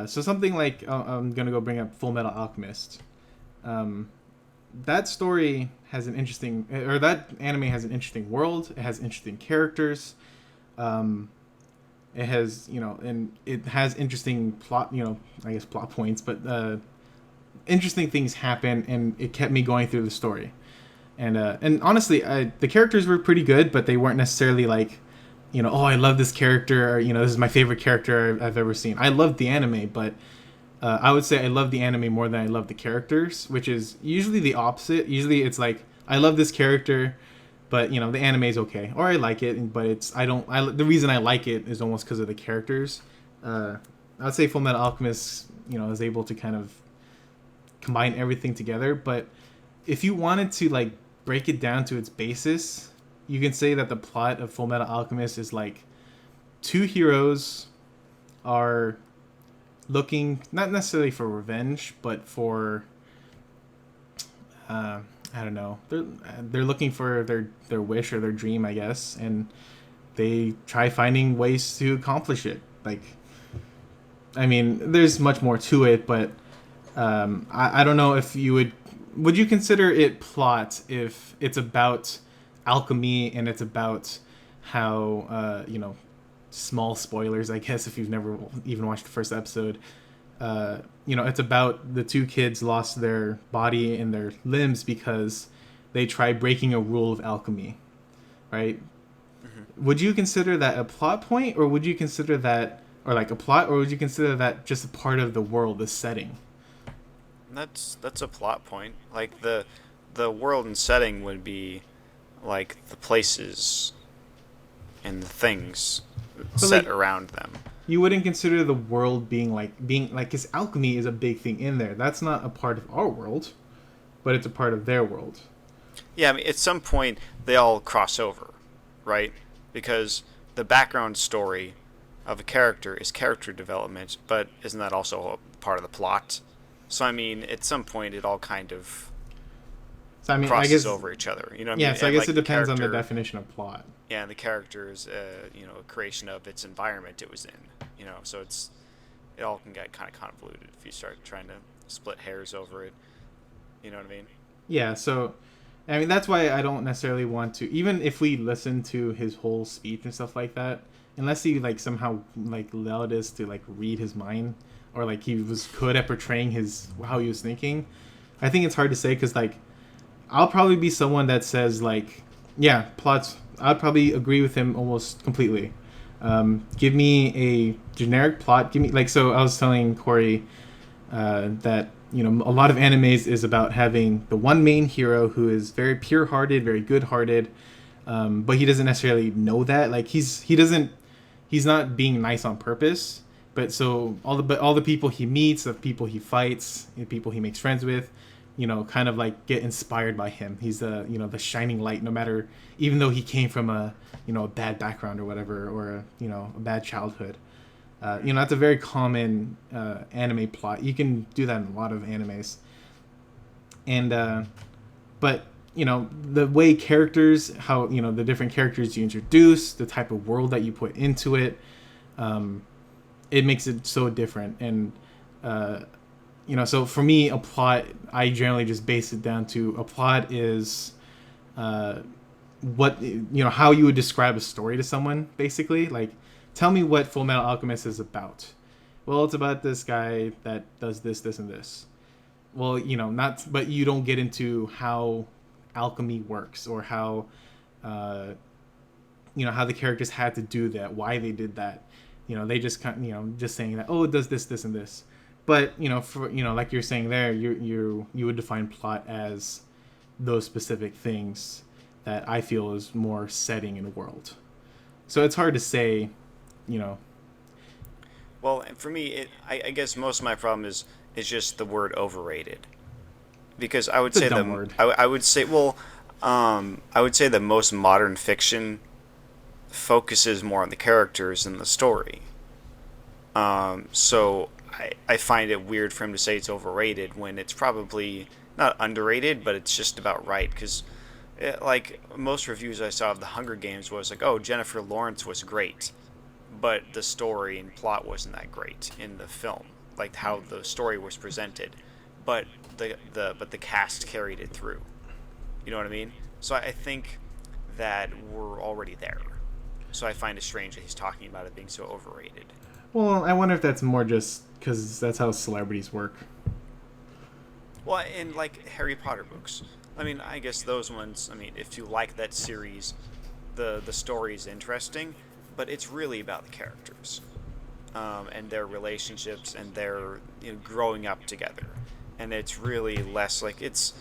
so something like I'm gonna go bring up Full Metal Alchemist. That story has an interesting, or that anime has an interesting world. It has interesting characters. It has, and it has interesting plot, I guess plot points, but interesting things happen, and it kept me going through the story. And honestly, the characters were pretty good, but they weren't necessarily like, oh, I love this character, or, this is my favorite character I've ever seen. I loved the anime, but I would say I love the anime more than I love the characters, which is usually the opposite. Usually it's like, I love this character, but, the anime is okay. Or I like it, but the reason I like it is almost because of the characters. I'd say Fullmetal Alchemist, is able to kind of combine everything together. But if you wanted to like break it down to its basis, you can say that the plot of Full Metal Alchemist is like two heroes are looking not necessarily for revenge, but for I don't know. They're looking for their wish or their dream, I guess, and they try finding ways to accomplish it. Like, I mean, there's much more to it, but I don't know if you would you consider it plot if it's about alchemy and it's about how small spoilers, I guess, if you've never even watched the first episode. It's about the two kids lost their body and their limbs because they tried breaking a rule of alchemy, right? Mm-hmm. Would you consider that a plot point, or would you consider that, or like a plot, or would you consider that just a part of the world, the setting? That's a plot point. Like the world and setting would be like the places and the things set around them. You wouldn't consider the world being like because alchemy is a big thing in there. That's not a part of our world, but it's a part of their world. Yeah, I mean, at some point they all cross over, right? Because the background story of a character is character development, but isn't that also a part of the plot? So I mean, at some point it all kind of crosses I guess, over each other. You know what I mean? Yeah, so I guess it depends on the definition of plot. Yeah, and the character is a creation of its environment it was in. So it all can get kind of convoluted if you start trying to split hairs over it. You know what I mean? Yeah, so I mean that's why I don't necessarily want to, even if we listen to his whole speech and stuff like that, unless he like somehow like allowed us to like read his mind, or like he was good at portraying how he was thinking. I think it's hard to say because like I'll probably be someone that says like, yeah, plots. I'd probably agree with him almost completely. Give me a generic plot. Give me like, so I was telling Corey that a lot of animes is about having the one main hero who is very pure-hearted, very good-hearted, but he doesn't necessarily know that. Like he's not being nice on purpose. But so all the people he meets, the people he fights, the people he makes friends with, kind of like get inspired by him. He's the shining light, no matter, even though he came from a bad background or whatever, or a bad childhood. That's a very common anime plot. You can do that in a lot of animes. And but the way characters, how the different characters you introduce, the type of world that you put into it, it makes it so different. And so for me, a plot, I generally just base it down to a plot is what how you would describe a story to someone, basically. Like, tell me what Full Metal Alchemist is about. Well, it's about this guy that does this, this, and this. Well, but you don't get into how alchemy works, or how how the characters had to do that, why they did that. They just kind of, just saying that, oh, it does this, this, and this. But for like you're saying there, you would define plot as those specific things that I feel is more setting in a world. So it's hard to say, Well, for me, I guess most of my problem is just the word overrated, because I would say I would say I would say that most modern fiction focuses more on the characters than the story. So I find it weird for him to say it's overrated when it's probably not underrated, but it's just about right. Because like most reviews I saw of the Hunger Games was like, oh, Jennifer Lawrence was great, but the story and plot wasn't that great in the film, like how the story was presented, but the cast carried it through. You know what I mean? So I think that we're already there. So I find it strange that he's talking about it being so overrated. Well, I wonder if that's more just because that's how celebrities work. Well, in like Harry Potter books, I mean, I guess those ones. I mean, if you like that series, the story is interesting, but it's really about the characters, and their relationships and their growing up together, and it's really less like it's.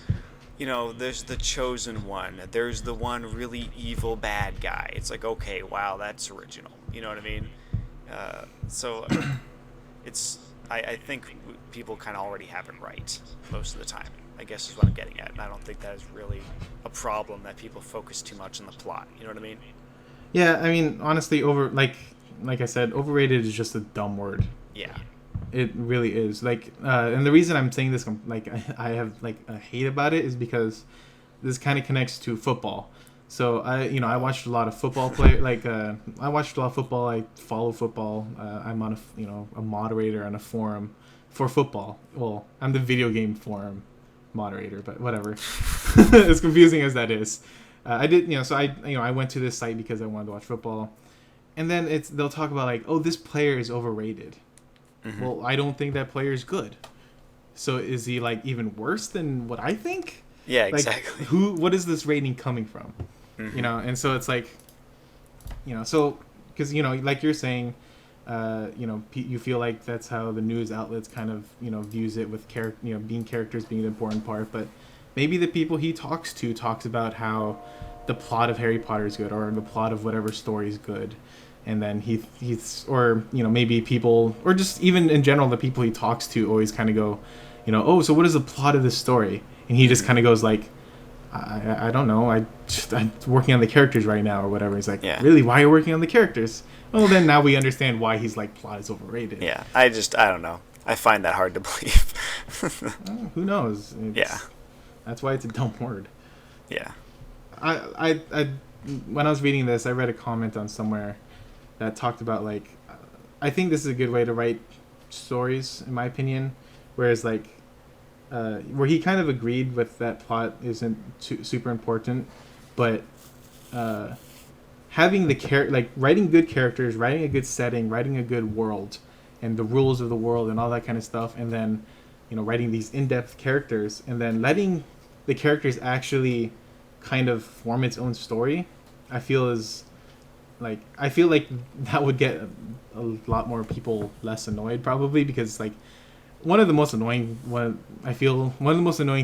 There's the chosen one. There's the one really evil bad guy. It's like, okay, wow, that's original. You know what I mean? So it's I think people kind of already have it right most of the time. I guess is what I'm getting at, and I don't think that is really a problem that people focus too much on the plot. You know what I mean? Yeah, I mean, honestly, like I said, overrated is just a dumb word. Yeah. It really is. Like, and the reason I'm saying this, like, I have like a hate about it is because this kind of connects to football. So I watched a lot of football play. Like, I watched a lot of football. I follow football. I'm on a moderator on a forum for football. Well, I'm the video game forum moderator, but whatever. As confusing as that is, I did, so I went to this site because I wanted to watch football, and then they'll talk about like, oh, this player is overrated. Mm-hmm. Well, I don't think that player is good. So is he like even worse than what I think? Yeah, Like, exactly. what is this rating coming from? Mm-hmm. And so it's like, so because like you're saying, you feel like that's how the news outlets kind of views it with being characters being the important part, but maybe the people he talks about how the plot of Harry Potter is good or the plot of whatever story is good, and then he's or maybe people or just even in general the people he talks to always kind of go, oh, so what is the plot of this story? And he just kind of goes like, I don't know. I'm working on the characters right now or whatever. He's like, Yeah. Really? Why are you working on the characters? Well, then now we understand why he's like, plot is overrated. Yeah, I don't know. I find that hard to believe. Who knows? Yeah. That's why it's a dumb word. Yeah. I when I was reading this, I read a comment on somewhere that talked about like, I think this is a good way to write stories, in my opinion. Whereas like, where he kind of agreed with that plot isn't super important, but having like writing good characters, writing a good setting, writing a good world, and the rules of the world and all that kind of stuff, and then writing these in-depth characters, and then letting the characters actually kind of form its own story, I feel like that would get a lot more people less annoyed probably, because like one of the most annoying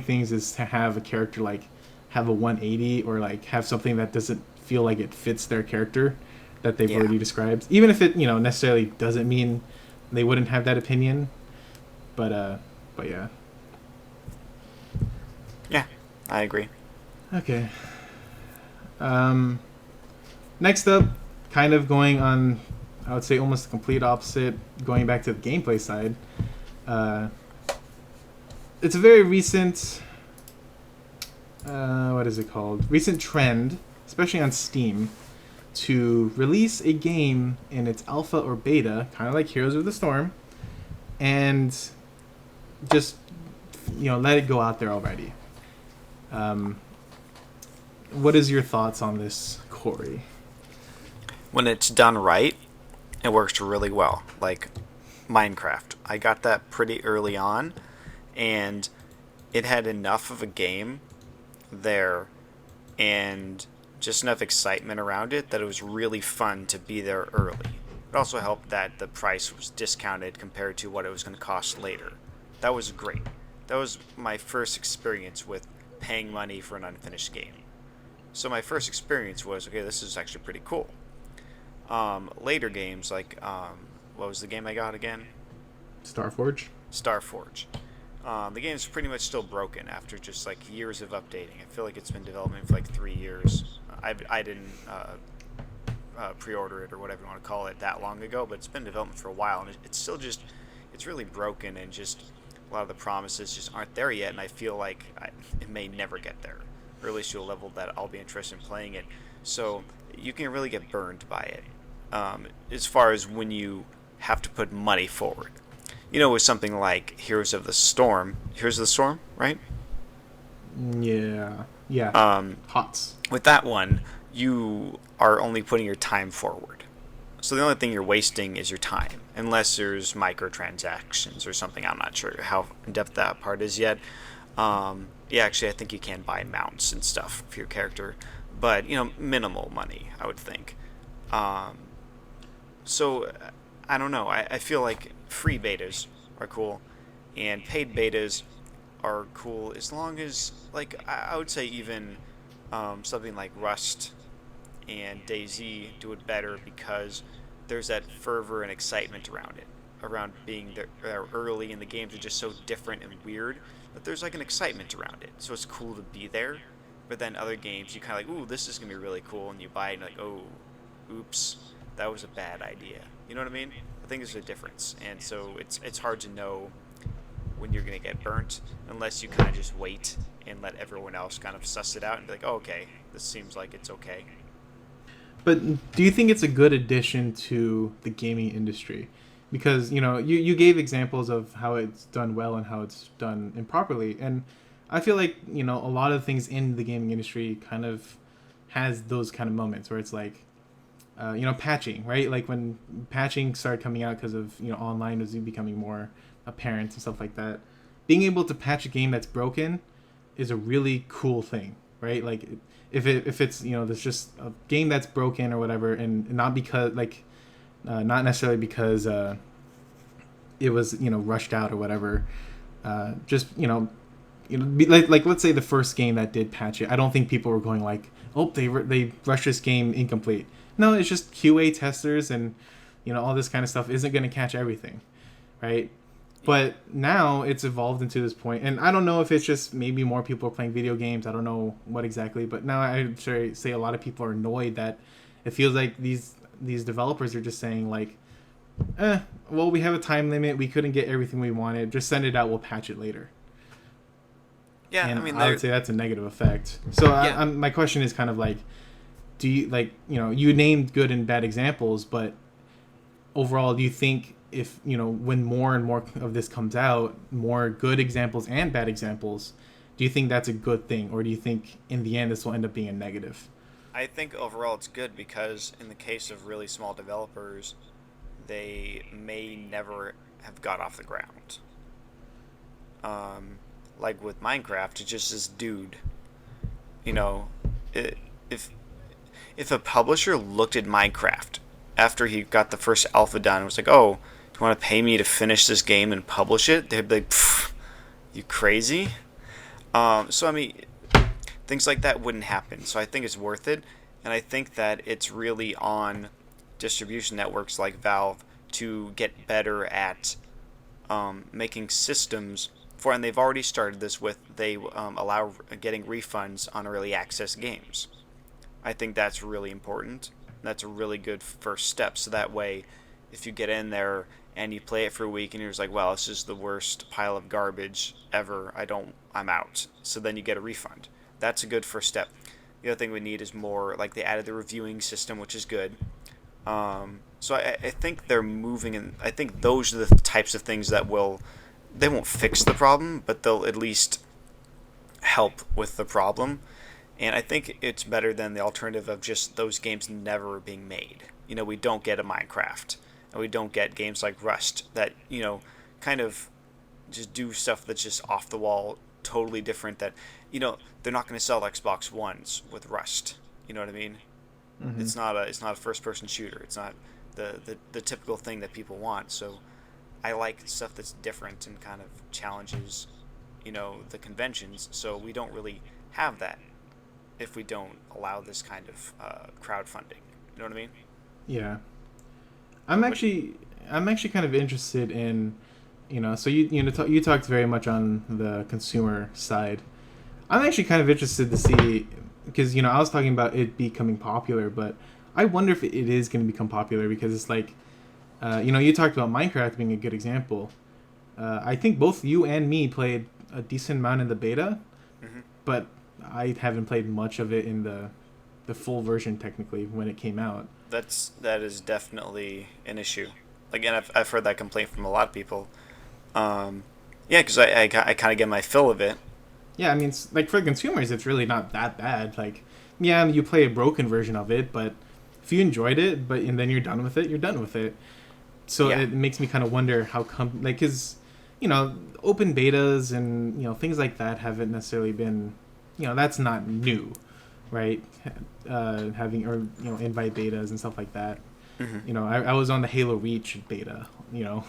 things is to have a character like have a 180 or like have something that doesn't feel like it fits their character that they've already described, even if it necessarily doesn't mean they wouldn't have that opinion, but yeah. Yeah, I agree. Okay. Next up, kind of going on, I would say almost the complete opposite, going back to the gameplay side. It's a very recent, what is it called? Recent trend, especially on Steam, to release a game in its alpha or beta, kind of like Heroes of the Storm, and just let it go out there already. What is your thoughts on this, Corey? When it's done right, it works really well. Like Minecraft, I got that pretty early on, and it had enough of a game there and just enough excitement around it that it was really fun to be there early. It also helped that the price was discounted compared to what it was going to cost later. That was great. That was my first experience with paying money for an unfinished game. So my first experience was, okay, this is actually pretty cool. Later games, like, what was the game I got again? Starforge? Starforge. The game's pretty much still broken after just like years of updating. I feel like it's been development for like 3 years. I didn't pre-order it or whatever you want to call it that long ago, but it's been in development for a while, and it's still just, it's really broken, and just a lot of the promises just aren't there yet, and I feel like it may never get there, or at least to a level that I'll be interested in playing it. So you can really get burned by it, as far as when you have to put money forward. With something like Heroes of the Storm, right? Yeah. HOTS. With that one, you are only putting your time forward. So the only thing you're wasting is your time, unless there's microtransactions or something. I'm not sure how in-depth that part is yet. Actually, I think you can buy mounts and stuff for your character, but, minimal money, I would think. So, I don't know. I feel like free betas are cool, and paid betas are cool as long as, like, I would say even something like Rust and DayZ do it better because there's that fervor and excitement around it. around being there early, and the games are just so different and weird that there's like an excitement around it. So it's cool to be there. But then other games, you kind of like, ooh, this is gonna be really cool, and you buy it, and you're like, oh, oops, that was a bad idea. You know what I mean? I think there's a difference, and so it's hard to know when you're gonna get burnt unless you kind of just wait and let everyone else kind of suss it out and be like, oh, okay, this seems like it's okay. But do you think it's a good addition to the gaming industry? Because you gave examples of how it's done well and how it's done improperly, and I feel like a lot of things in the gaming industry kind of has those kind of moments where it's like patching, right? Like when patching started coming out because of online was becoming more apparent and stuff like that. Being able to patch a game that's broken is a really cool thing, right? Like if it's there's just a game that's broken or whatever, and not because not necessarily because it was rushed out or whatever. Just like let's say the first game that did patch it. I don't think people were going like, oh, they rushed this game incomplete. No, it's just QA testers and all this kind of stuff isn't going to catch everything, right? But now it's evolved into this point, and I don't know if it's just maybe more people are playing video games. I don't know what exactly, but now I'd say a lot of people are annoyed that it feels like these developers are just saying like, well, we have a time limit. We couldn't get everything we wanted. Just send it out. We'll patch it later. Yeah, and I mean, I would say that's a negative effect. So yeah. My question is kind of like, do you you named good and bad examples, but overall, do you think if when more and more of this comes out, more good examples and bad examples, do you think that's a good thing, or do you think in the end this will end up being a negative? I think overall it's good because in the case of really small developers, they may never have got off the ground. Like with Minecraft, it's just this dude. If a publisher looked at Minecraft after he got the first alpha done and was like, oh, do you want to pay me to finish this game and publish it? They'd be like, you crazy? So I mean, things like that wouldn't happen. So I think it's worth it, and I think that it's really on distribution networks like Valve to get better at making systems for, and they've already started this with, they allow getting refunds on early access games. I think that's really important. That's a really good first step. So that way, if you get in there and you play it for a week and you're just like, well, this is the worst pile of garbage ever, I'm out. So then you get a refund. That's a good first step. The other thing we need is more, like they added the reviewing system, which is good. So I think they're moving, and I think those are the types of things that they won't fix the problem, but they'll at least help with the problem. And I think it's better than the alternative of just those games never being made. We don't get a Minecraft, and we don't get games like Rust that, kind of just do stuff that's just off the wall, totally different, that, they're not going to sell Xbox Ones with Rust. You know what I mean? Mm-hmm. It's not a first-person shooter. It's not the typical thing that people want. So I like stuff that's different and kind of challenges, the conventions. So we don't really have that if we don't allow this kind of crowdfunding. You know what I mean? Yeah. I'm actually kind of interested in, so you talked very much on the consumer side. I'm actually kind of interested to see, because I was talking about it becoming popular, but I wonder if it is going to become popular, because it's like, you talked about Minecraft being a good example. I think both you and me played a decent amount in the beta, mm-hmm. but I haven't played much of it in the full version technically when it came out. That is definitely an issue. Again, I've heard that complaint from a lot of people. Yeah, because I kind of get my fill of it. Yeah, I mean, like for consumers, it's really not that bad. Like, yeah, you play a broken version of it, but if you enjoyed it, and then you're done with it, you're done with it. So yeah. It makes me kind of wonder how come, like, because open betas and things like that haven't necessarily been, that's not new, right? Having invite betas and stuff like that. Mm-hmm. I was on the Halo Reach beta. Yeah.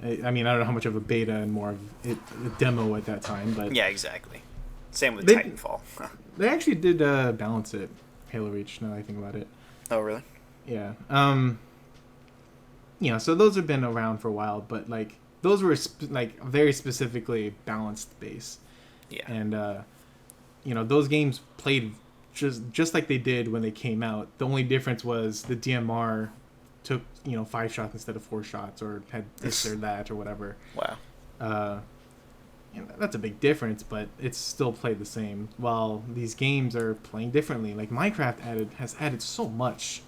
I mean, I don't know how much of a beta and more of a demo at that time, but yeah, exactly. Same with Titanfall. They actually did balance it, Halo Reach. Now that I think about it. Oh, really? Yeah. So those have been around for a while, but like those were like very specifically balanced base, Yeah. and those games played just like they did when they came out. The only difference was the DMR took 5 shots instead of 4 shots, or had this or that or whatever. Wow. Uh, that's a big difference, but it's still played the same. While these games are playing differently. Like Minecraft has added so much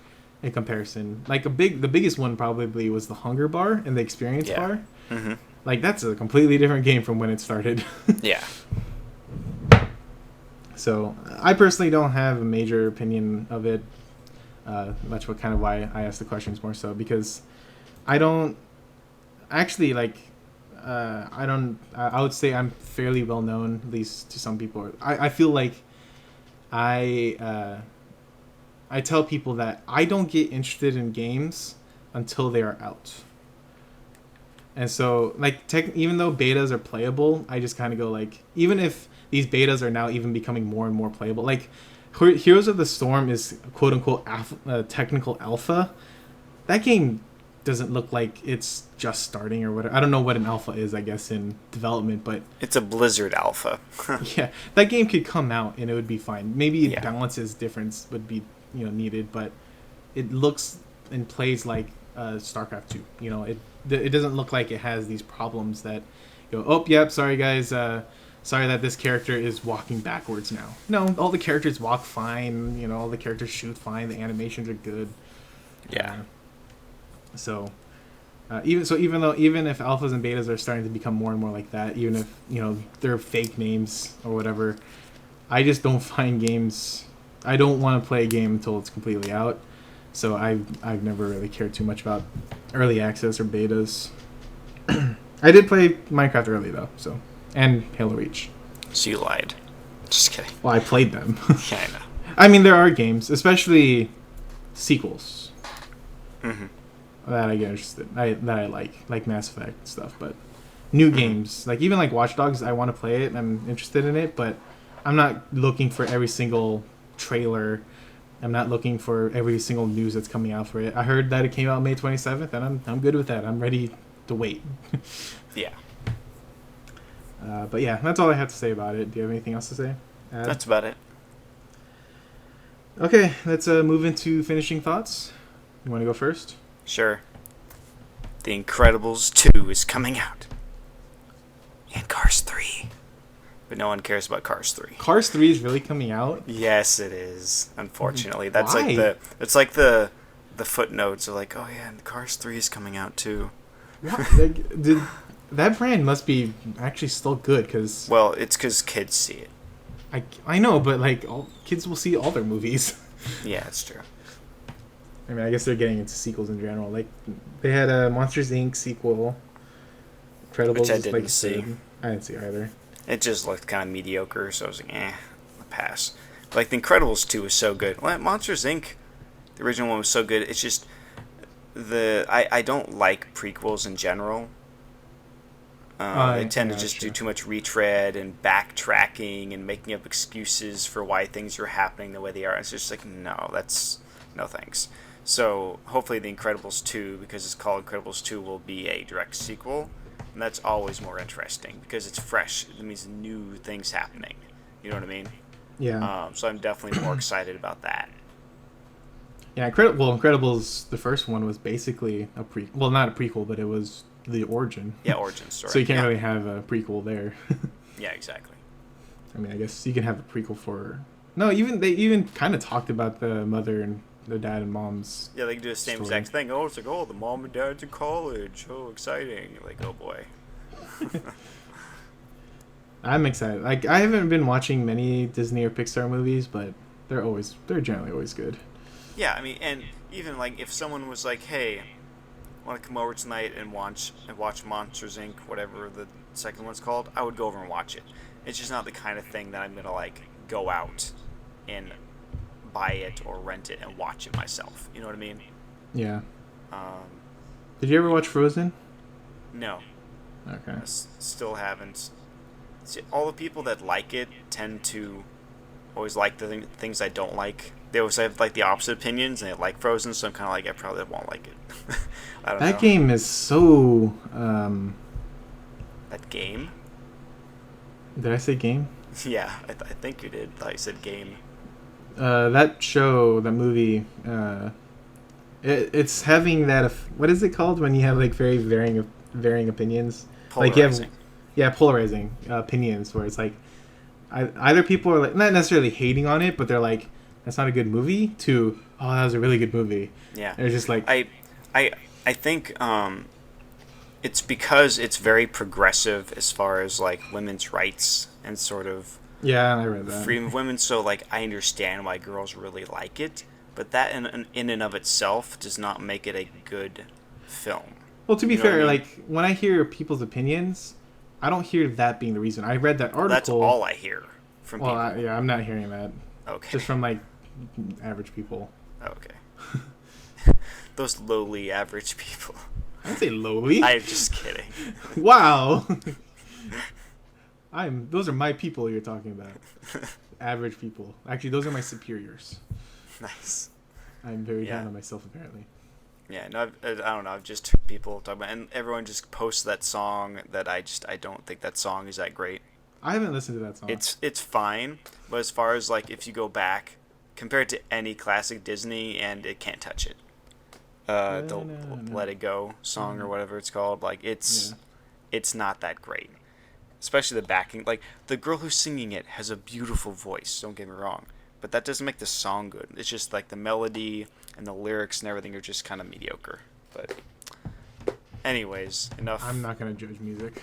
in comparison. Like the biggest one probably was the hunger bar and the experience bar. Mm-hmm. Like that's a completely different game from when it started. Yeah. So I personally don't have a major opinion of it. That's why I asked the questions more so, because I don't actually like. I don't. I would say I'm fairly well known, at least to some people. I feel like I tell people that I don't get interested in games until they are out. And so, like, even though betas are playable, I just kind of go like, even if these betas are now even becoming more and more playable, like Heroes of the Storm is quote unquote technical alpha. That game doesn't look like it's just starting or whatever. I don't know what an alpha is, I guess, in development, but it's a Blizzard alpha. Yeah, that game could come out and it would be fine. Maybe balances difference would be needed, but it looks and plays like StarCraft 2. It doesn't look like it has these problems that oh yep, sorry guys, sorry that this character is walking backwards now. No, all the characters walk fine. All the characters shoot fine. The animations are good. Yeah. Even if alphas and betas are starting to become more and more like that, even if they're fake names or whatever, I just don't find games. I don't want to play a game until it's completely out. So I've never really cared too much about early access or betas. I did play Minecraft early though, and Halo Reach. So you lied. Just kidding. Well, I played them. Yeah, I know. I mean, there are games, especially sequels. Mm-hmm. That I get interested. That I like Mass Effect stuff, but new games, like even like Watch Dogs, I want to play it and I'm interested in it, but I'm not looking for every single trailer. I'm not looking for every single news that's coming out for it. I heard that it came out May 27th, and I'm good with that. I'm ready to wait. Yeah. But yeah, that's all I have to say about it. Do you have anything else to say? That's about it. Okay, let's move into finishing thoughts. You want to go first? Sure. The Incredibles 2 is coming out. And Cars 3. But no one cares about Cars 3. Cars 3 is really coming out? Yes, it is. Unfortunately. That's Why? like the footnotes are like, oh yeah, and Cars 3 is coming out too. What? That brand must be actually still good, because... Well, it's because kids see it. I know, but like all kids will see all their movies. Yeah, that's true. I mean, I guess they're getting into sequels in general. Like, they had a Monsters Inc. sequel. Incredibles. Which I didn't see. I didn't see either. It just looked kind of mediocre, so I was like, I'll pass. But, like, The Incredibles 2 was so good. Well, Monsters Inc., the original one was so good. It's just, I don't like prequels in general. They tend to just do too much retread and backtracking and making up excuses for why things are happening the way they are. It's just like, no thanks. So hopefully The Incredibles 2, because it's called Incredibles 2, will be a direct sequel. And that's always more interesting because it's fresh. It means new things happening. You know what I mean? Yeah. So I'm definitely more excited about that. Yeah, Incredibles, the first one was basically a prequel. Well, not a prequel, but it was the origin. Yeah, origin story. So you can't really have a prequel there. Yeah, exactly. I mean, I guess you can have a prequel for... No, they even kind of talked about the mother and the dad and mom's... Yeah, they can do the same exact thing. Oh, it's like, oh, the mom and dad's in college. Oh, exciting. You're like, oh, boy. I'm excited. Like, I haven't been watching many Disney or Pixar movies, but they're generally always good. Yeah, I mean, and even, like, if someone was like, hey, I want to come over tonight and watch Monsters, Inc., whatever the second one's called, I would go over and watch it. It's just not the kind of thing that I'm going to, like, go out and buy it or rent it and watch it myself. You know what I mean? Yeah. Did you ever watch Frozen? No. Okay. Still haven't. See, all the people that like it tend to always like the things I don't like. They always have like the opposite opinions, and they like Frozen, so I'm kind of like I probably won't like it. I don't know. That game is so. That game? Did I say game? Yeah, I think you did. I thought you said game. That show, that movie, it's having that. What is it called when you have like very varying opinions? Like you have, Polarizing. yeah, polarizing opinions where it's like, either people are like not necessarily hating on it, but they're like, that's not a good movie. To oh, that was a really good movie. Yeah. They're just like I think it's because it's very progressive as far as like women's rights and sort of yeah, I read that. freedom of women. So like I understand why girls really like it, but that in and of itself does not make it a good film. Well, to be You know what fair, I mean? like when I hear people's opinions, I don't hear that being the reason. I read that article. That's all I hear from Well, people. yeah, I'm not hearing that. Okay. Just from like average people. Okay. Those lowly average people. I don't say lowly. I'm just kidding. Wow. Those are my people you're talking about. Average people. Actually, those are my superiors. Nice. I'm very Yeah. down on myself apparently. Yeah, no, I don't know. I've just heard people talk about, and everyone just posts that song that I don't think that song is that great. I haven't listened to that song. It's fine, but as far as like if you go back compared to any classic Disney, and it can't touch it. The Let It Go song or whatever it's called, like it's not that great. Especially the backing, like the girl who's singing it has a beautiful voice. Don't get me wrong, but that doesn't make the song good. It's just like the melody and the lyrics and everything are just kind of mediocre. But anyways, enough. I'm not gonna judge music.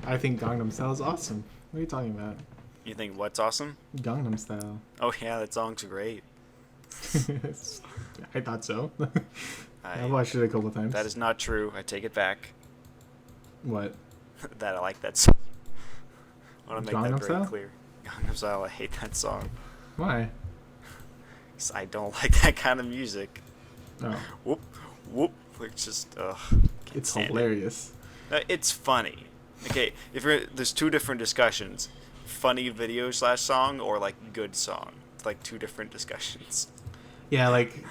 I think Gangnam Style is awesome. What are you talking about? You think what's awesome? Gangnam Style. Oh yeah, that song's great. I thought so. I I've watched it a couple times. That is not true. I take it back. What? That I like that song. I want to make Gangnam that very Style? clear. Gangnam Style, I hate that song. Why? 'Cause I don't like that kind of music. Oh, Whoop, whoop. Like just, ugh. it's stand it. hilarious. It's funny. Okay, there's two different discussions: funny video / song, or like good song. It's like two different discussions. Yeah, like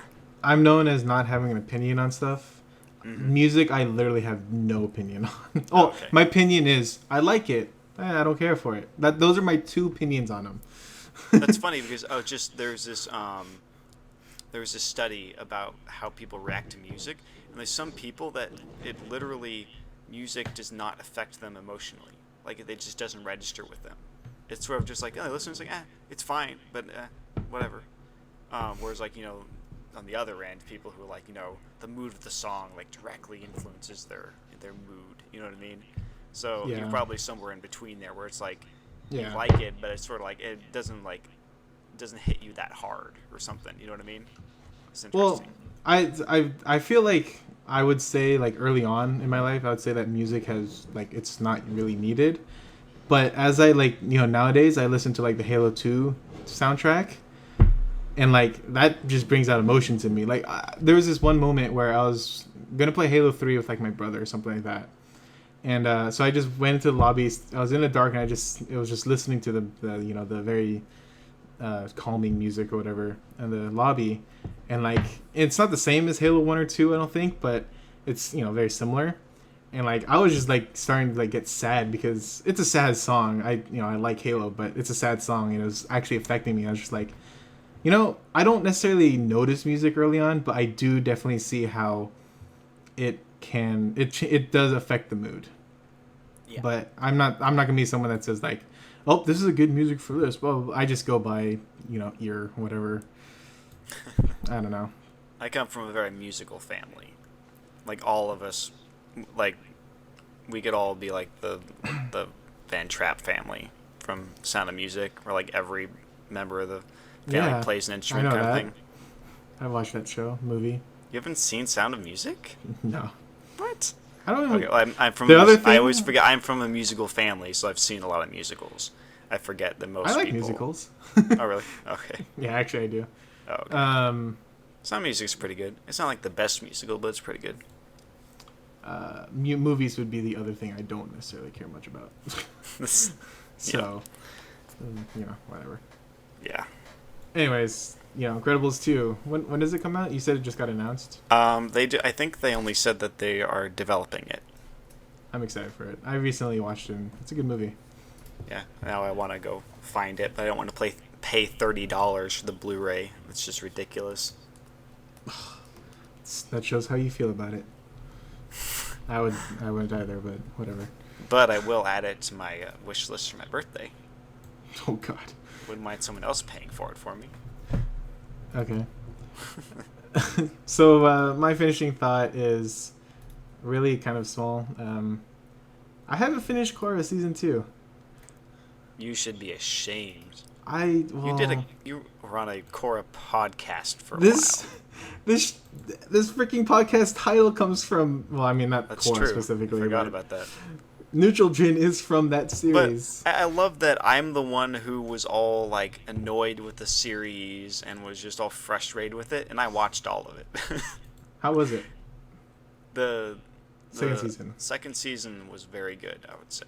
I'm known as not having an opinion on stuff. Mm-hmm. Music, I literally have no opinion on. Oh, Okay. my opinion is I like it. I don't care for it. Those are my two opinions on them. That's funny because there's this study about how people react to music, and there's some people that it literally music does not affect them emotionally, like it just doesn't register with them. It's sort of just like, oh, listen, it's like, it's fine, but whatever. Whereas like on the other end, people who are like the mood of the song like directly influences their mood. You know what I mean? So Yeah. you're probably somewhere in between there, where it's like Yeah. you like it, but it's sort of like it doesn't hit you that hard or something. You know what I mean? It's Well, interesting. I feel like I would say like early on in my life, I would say that music has like it's not really needed. But as I like nowadays, I listen to like the Halo 2 soundtrack, and like that just brings out emotions in me. Like there was this one moment where I was gonna play Halo 3 with like my brother or something like that, and so I just went into the lobby. I was in the dark and it was just listening to the very calming music or whatever in the lobby, and like it's not the same as Halo 1 or 2, I don't think, but it's very similar. And like I was just like starting to like get sad because it's a sad song. I like Halo, but it's a sad song and it was actually affecting me. I was just like, I don't necessarily notice music early on, but I do definitely see how it does affect the mood. Yeah. But I'm not gonna be someone that says like, oh, this is a good music for this. Well, I just go by ear, whatever. I don't know. I come from a very musical family. Like all of us, like we could all be like the Van Trapp family from Sound of Music, where like every member of the family Yeah, plays an I instrument know kind of that. thing. I watched that movie. You haven't seen Sound of Music? No, What? I don't even. Okay, well, I'm from. The other I thing- always forget. I'm from a musical family, so I've seen a lot of musicals. I forget that most I like people. musicals. Oh really? Okay. Yeah, actually, I do. Oh, okay. Sound of Music's pretty good. It's not like the best musical, but it's pretty good. Movies would be the other thing I don't necessarily care much about. So, Whatever. Yeah. Anyways, Incredibles 2. When does it come out? You said it just got announced. They do. I think they only said that they are developing it. I'm excited for it. I recently watched it. It's a good movie. Yeah. Now I want to go find it, but I don't want to pay $30 for the Blu-ray. It's just ridiculous. That shows how you feel about it. I wouldn't either, but whatever. But I will add it to my wish list for my birthday. Oh God. Wouldn't mind someone else paying for it for me. Okay. So my finishing thought is really kind of small. I haven't finished Korra season 2. You should be ashamed. You were on a Korra podcast for a this while. this freaking podcast title comes from, well, I mean, not That's Korra true. specifically. I forgot about that. Neutral Jing is from that series. But I love that I'm the one who was all like annoyed with the series and was just all frustrated with it, and I watched all of it. How was it? The Second season. Second season was very good, I would say.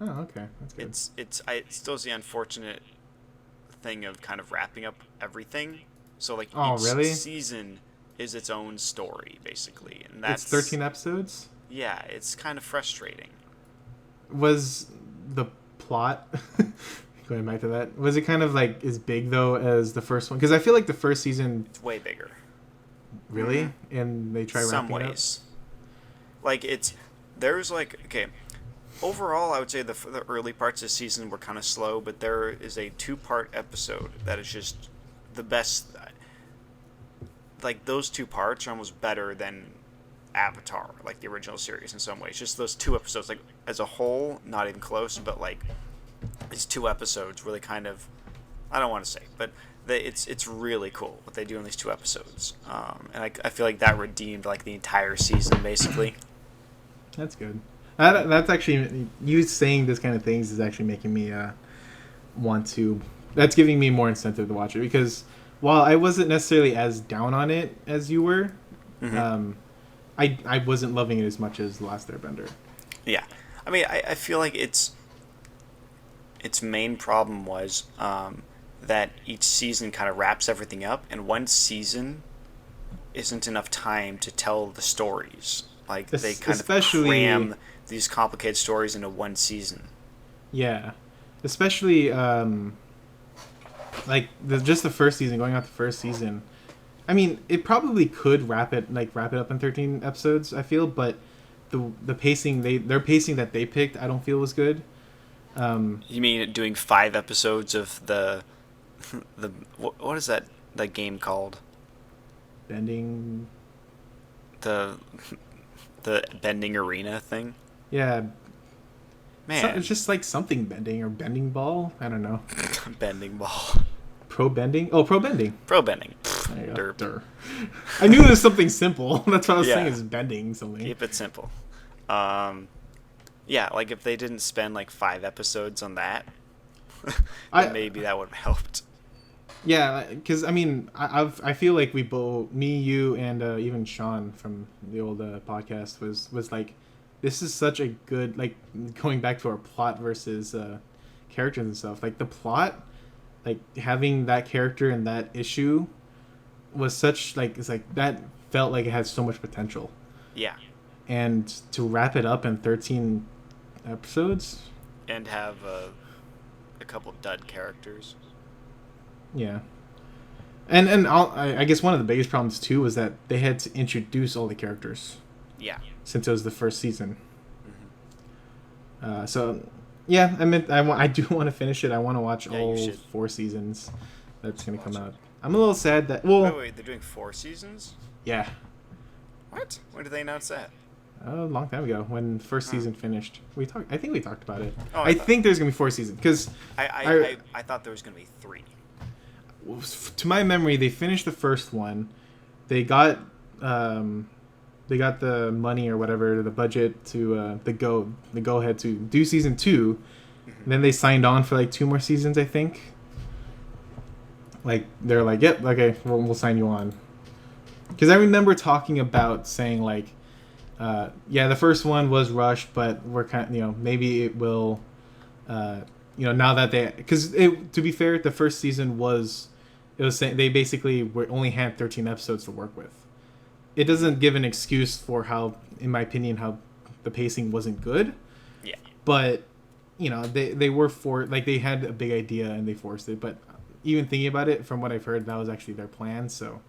Oh, okay, that's good. It still is the unfortunate thing of kind of wrapping up everything. So like really? season is its own story basically, and that's it's 13 episodes. Yeah, it's kind of frustrating. Was the plot going back to that? Was it kind of like as big though as the first one? Because I feel like the first season It's way bigger. Really, and they try Some wrapping ways. Like overall, I would say the early parts of the season were kind of slow, but there is a 2-part episode that is just the best. Like, those 2 parts are almost better than Avatar, like the original series in some ways. Just those 2 episodes, like, as a whole, not even close, but, like, these 2 episodes really kind of, I don't want to say, but it's really cool what they do in these 2 episodes. And I feel like that redeemed, like, the entire season, basically. That's good. That's actually, you saying this kind of things is actually making me want to. That's giving me more incentive to watch it, because while I wasn't necessarily as down on it as you were, I wasn't loving it as much as The Last Airbender. Yeah, I mean, I feel like its main problem was that each season kind of wraps everything up, and one season isn't enough time to tell the stories. Like, they kind of cram these complicated stories into one season. Yeah. Especially, just the first season, going out the first season. I mean, it probably could wrap it up in 13 episodes, I feel, but the pacing, their pacing that they picked, I don't feel was good. You mean doing 5 episodes of the what is that game called? Bending. The bending arena thing? Yeah. Man. It's just like something bending or bending ball. I don't know. Bending ball. Pro bending? Oh, pro bending. Pro bending. Derp. I knew it was something simple. That's what I was saying is bending something. Keep it simple. Yeah, like if they didn't spend like 5 episodes on that, then maybe that would have helped. Yeah, because I mean, I feel like we both, me, you, and even Sean from the old podcast was like, this is such a good, like, going back to our plot versus characters and stuff. Like, the plot, like, having that character and that issue was such, like, it's like, that felt like it had so much potential. Yeah. And to wrap it up in 13 episodes. And have a couple dud characters. Yeah. And I guess one of the biggest problems, too, was that they had to introduce all the characters. Yeah. Since it was the first season. So, yeah, I do want to finish it. I want to watch all 4 seasons that's going to come out. I'm a little sad that... Well, wait, they're doing 4 seasons? Yeah. What? When did they announce that? A long time ago, when first season finished. I think we talked about it. Oh, I think there's going to be 4 seasons, because... I thought there was going to be 3. To my memory, they finished the first one. They got the money or whatever, the budget to the go ahead to do season 2. And then they signed on for like 2 more seasons, I think. Like, they're like, yep, okay, we'll sign you on. Because I remember talking about saying like, yeah, the first one was rushed, but we're kind of, maybe it will now that because to be fair, the first season it was saying they basically only had 13 episodes to work with. It doesn't give an excuse for how, in my opinion, how the pacing wasn't good. Yeah. But they were they had a big idea and they forced it. But even thinking about it, from what I've heard, that was actually their plan. So,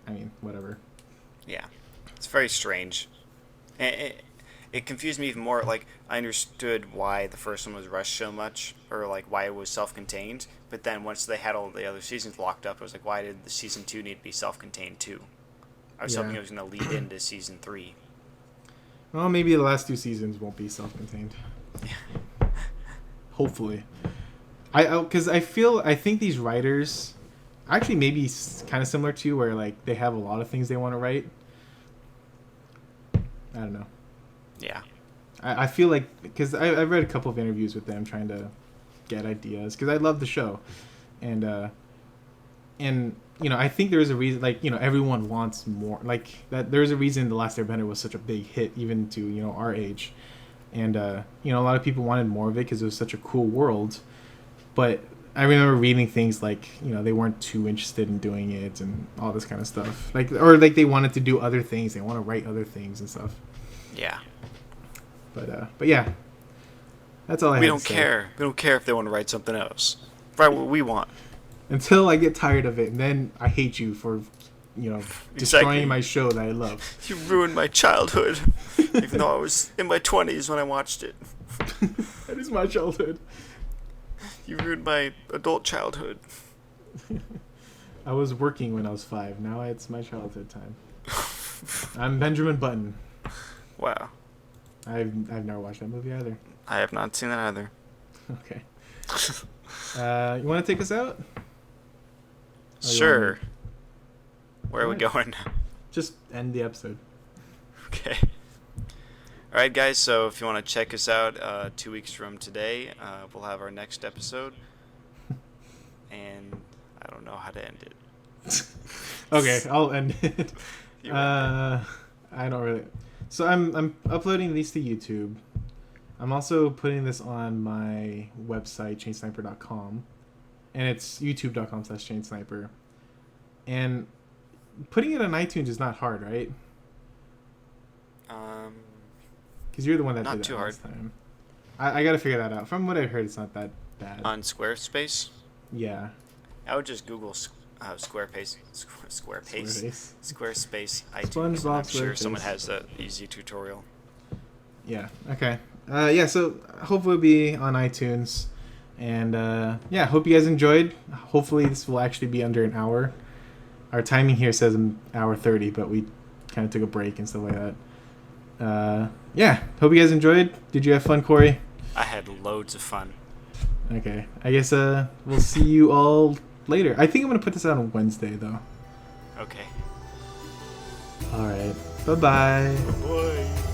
I mean, whatever. Yeah, it's very strange. It confused me even more. Like, I understood why the first one was rushed so much, or like why it was self-contained. But then once they had all the other seasons locked up, it was like, why did the season 2 need to be self-contained too? I was hoping it was going to lead into season 3. Well, maybe the last 2 seasons won't be self-contained. Hopefully, because I think these writers actually maybe kind of similar to you, where like they have a lot of things they want to write. I don't know. Yeah. I feel like, because I've read a couple of interviews with them trying to get ideas, because I love the show, and I think there is a reason, like, everyone wants more, like, that there's a reason The Last Airbender was such a big hit, even to, our age, and, a lot of people wanted more of it because it was such a cool world, but I remember reading things like, they weren't too interested in doing it and all this kind of stuff, or they wanted to do other things, they want to write other things and stuff. Yeah. But yeah, that's all I have to say. We don't care. We don't care if they want to write something else. Write what we want. Until I get tired of it, and then I hate you for, destroying my show that I love. You ruined my childhood, even though I was in my 20s when I watched it. That is my childhood. You ruined my adult childhood. I was working when I was 5. Now it's my childhood time. I'm Benjamin Button. Wow. I've never watched that movie either. I have not seen that either. Okay. You want to take us out? Sure. Where are we going? Just end the episode. Okay. All right, guys. So if you want to check us out, 2 weeks from today, we'll have our next episode. And I don't know how to end it. Okay, I'll end it. I don't really. So I'm uploading these to YouTube. I'm also putting this on my website, ChainedSniper.com. And it's youtube.com/ChainedSniper. And putting it on iTunes is not hard, right? Because you're the one that did that last time. I got to figure that out. From what I heard, it's not that bad. On Squarespace? Yeah. I would just Google Squarespace iTunes. I'm sure someone has an easy tutorial. Yeah. Okay. Yeah. So hopefully it'll be on iTunes, and yeah. Hope you guys enjoyed. Hopefully this will actually be under an hour. Our timing here says an hour 30, but we kind of took a break and stuff like that. Yeah. Hope you guys enjoyed. Did you have fun, Corey? I had loads of fun. Okay. I guess we'll see you all later. I think I'm gonna put this out on Wednesday though. Okay. All right. Bye-bye. Bye.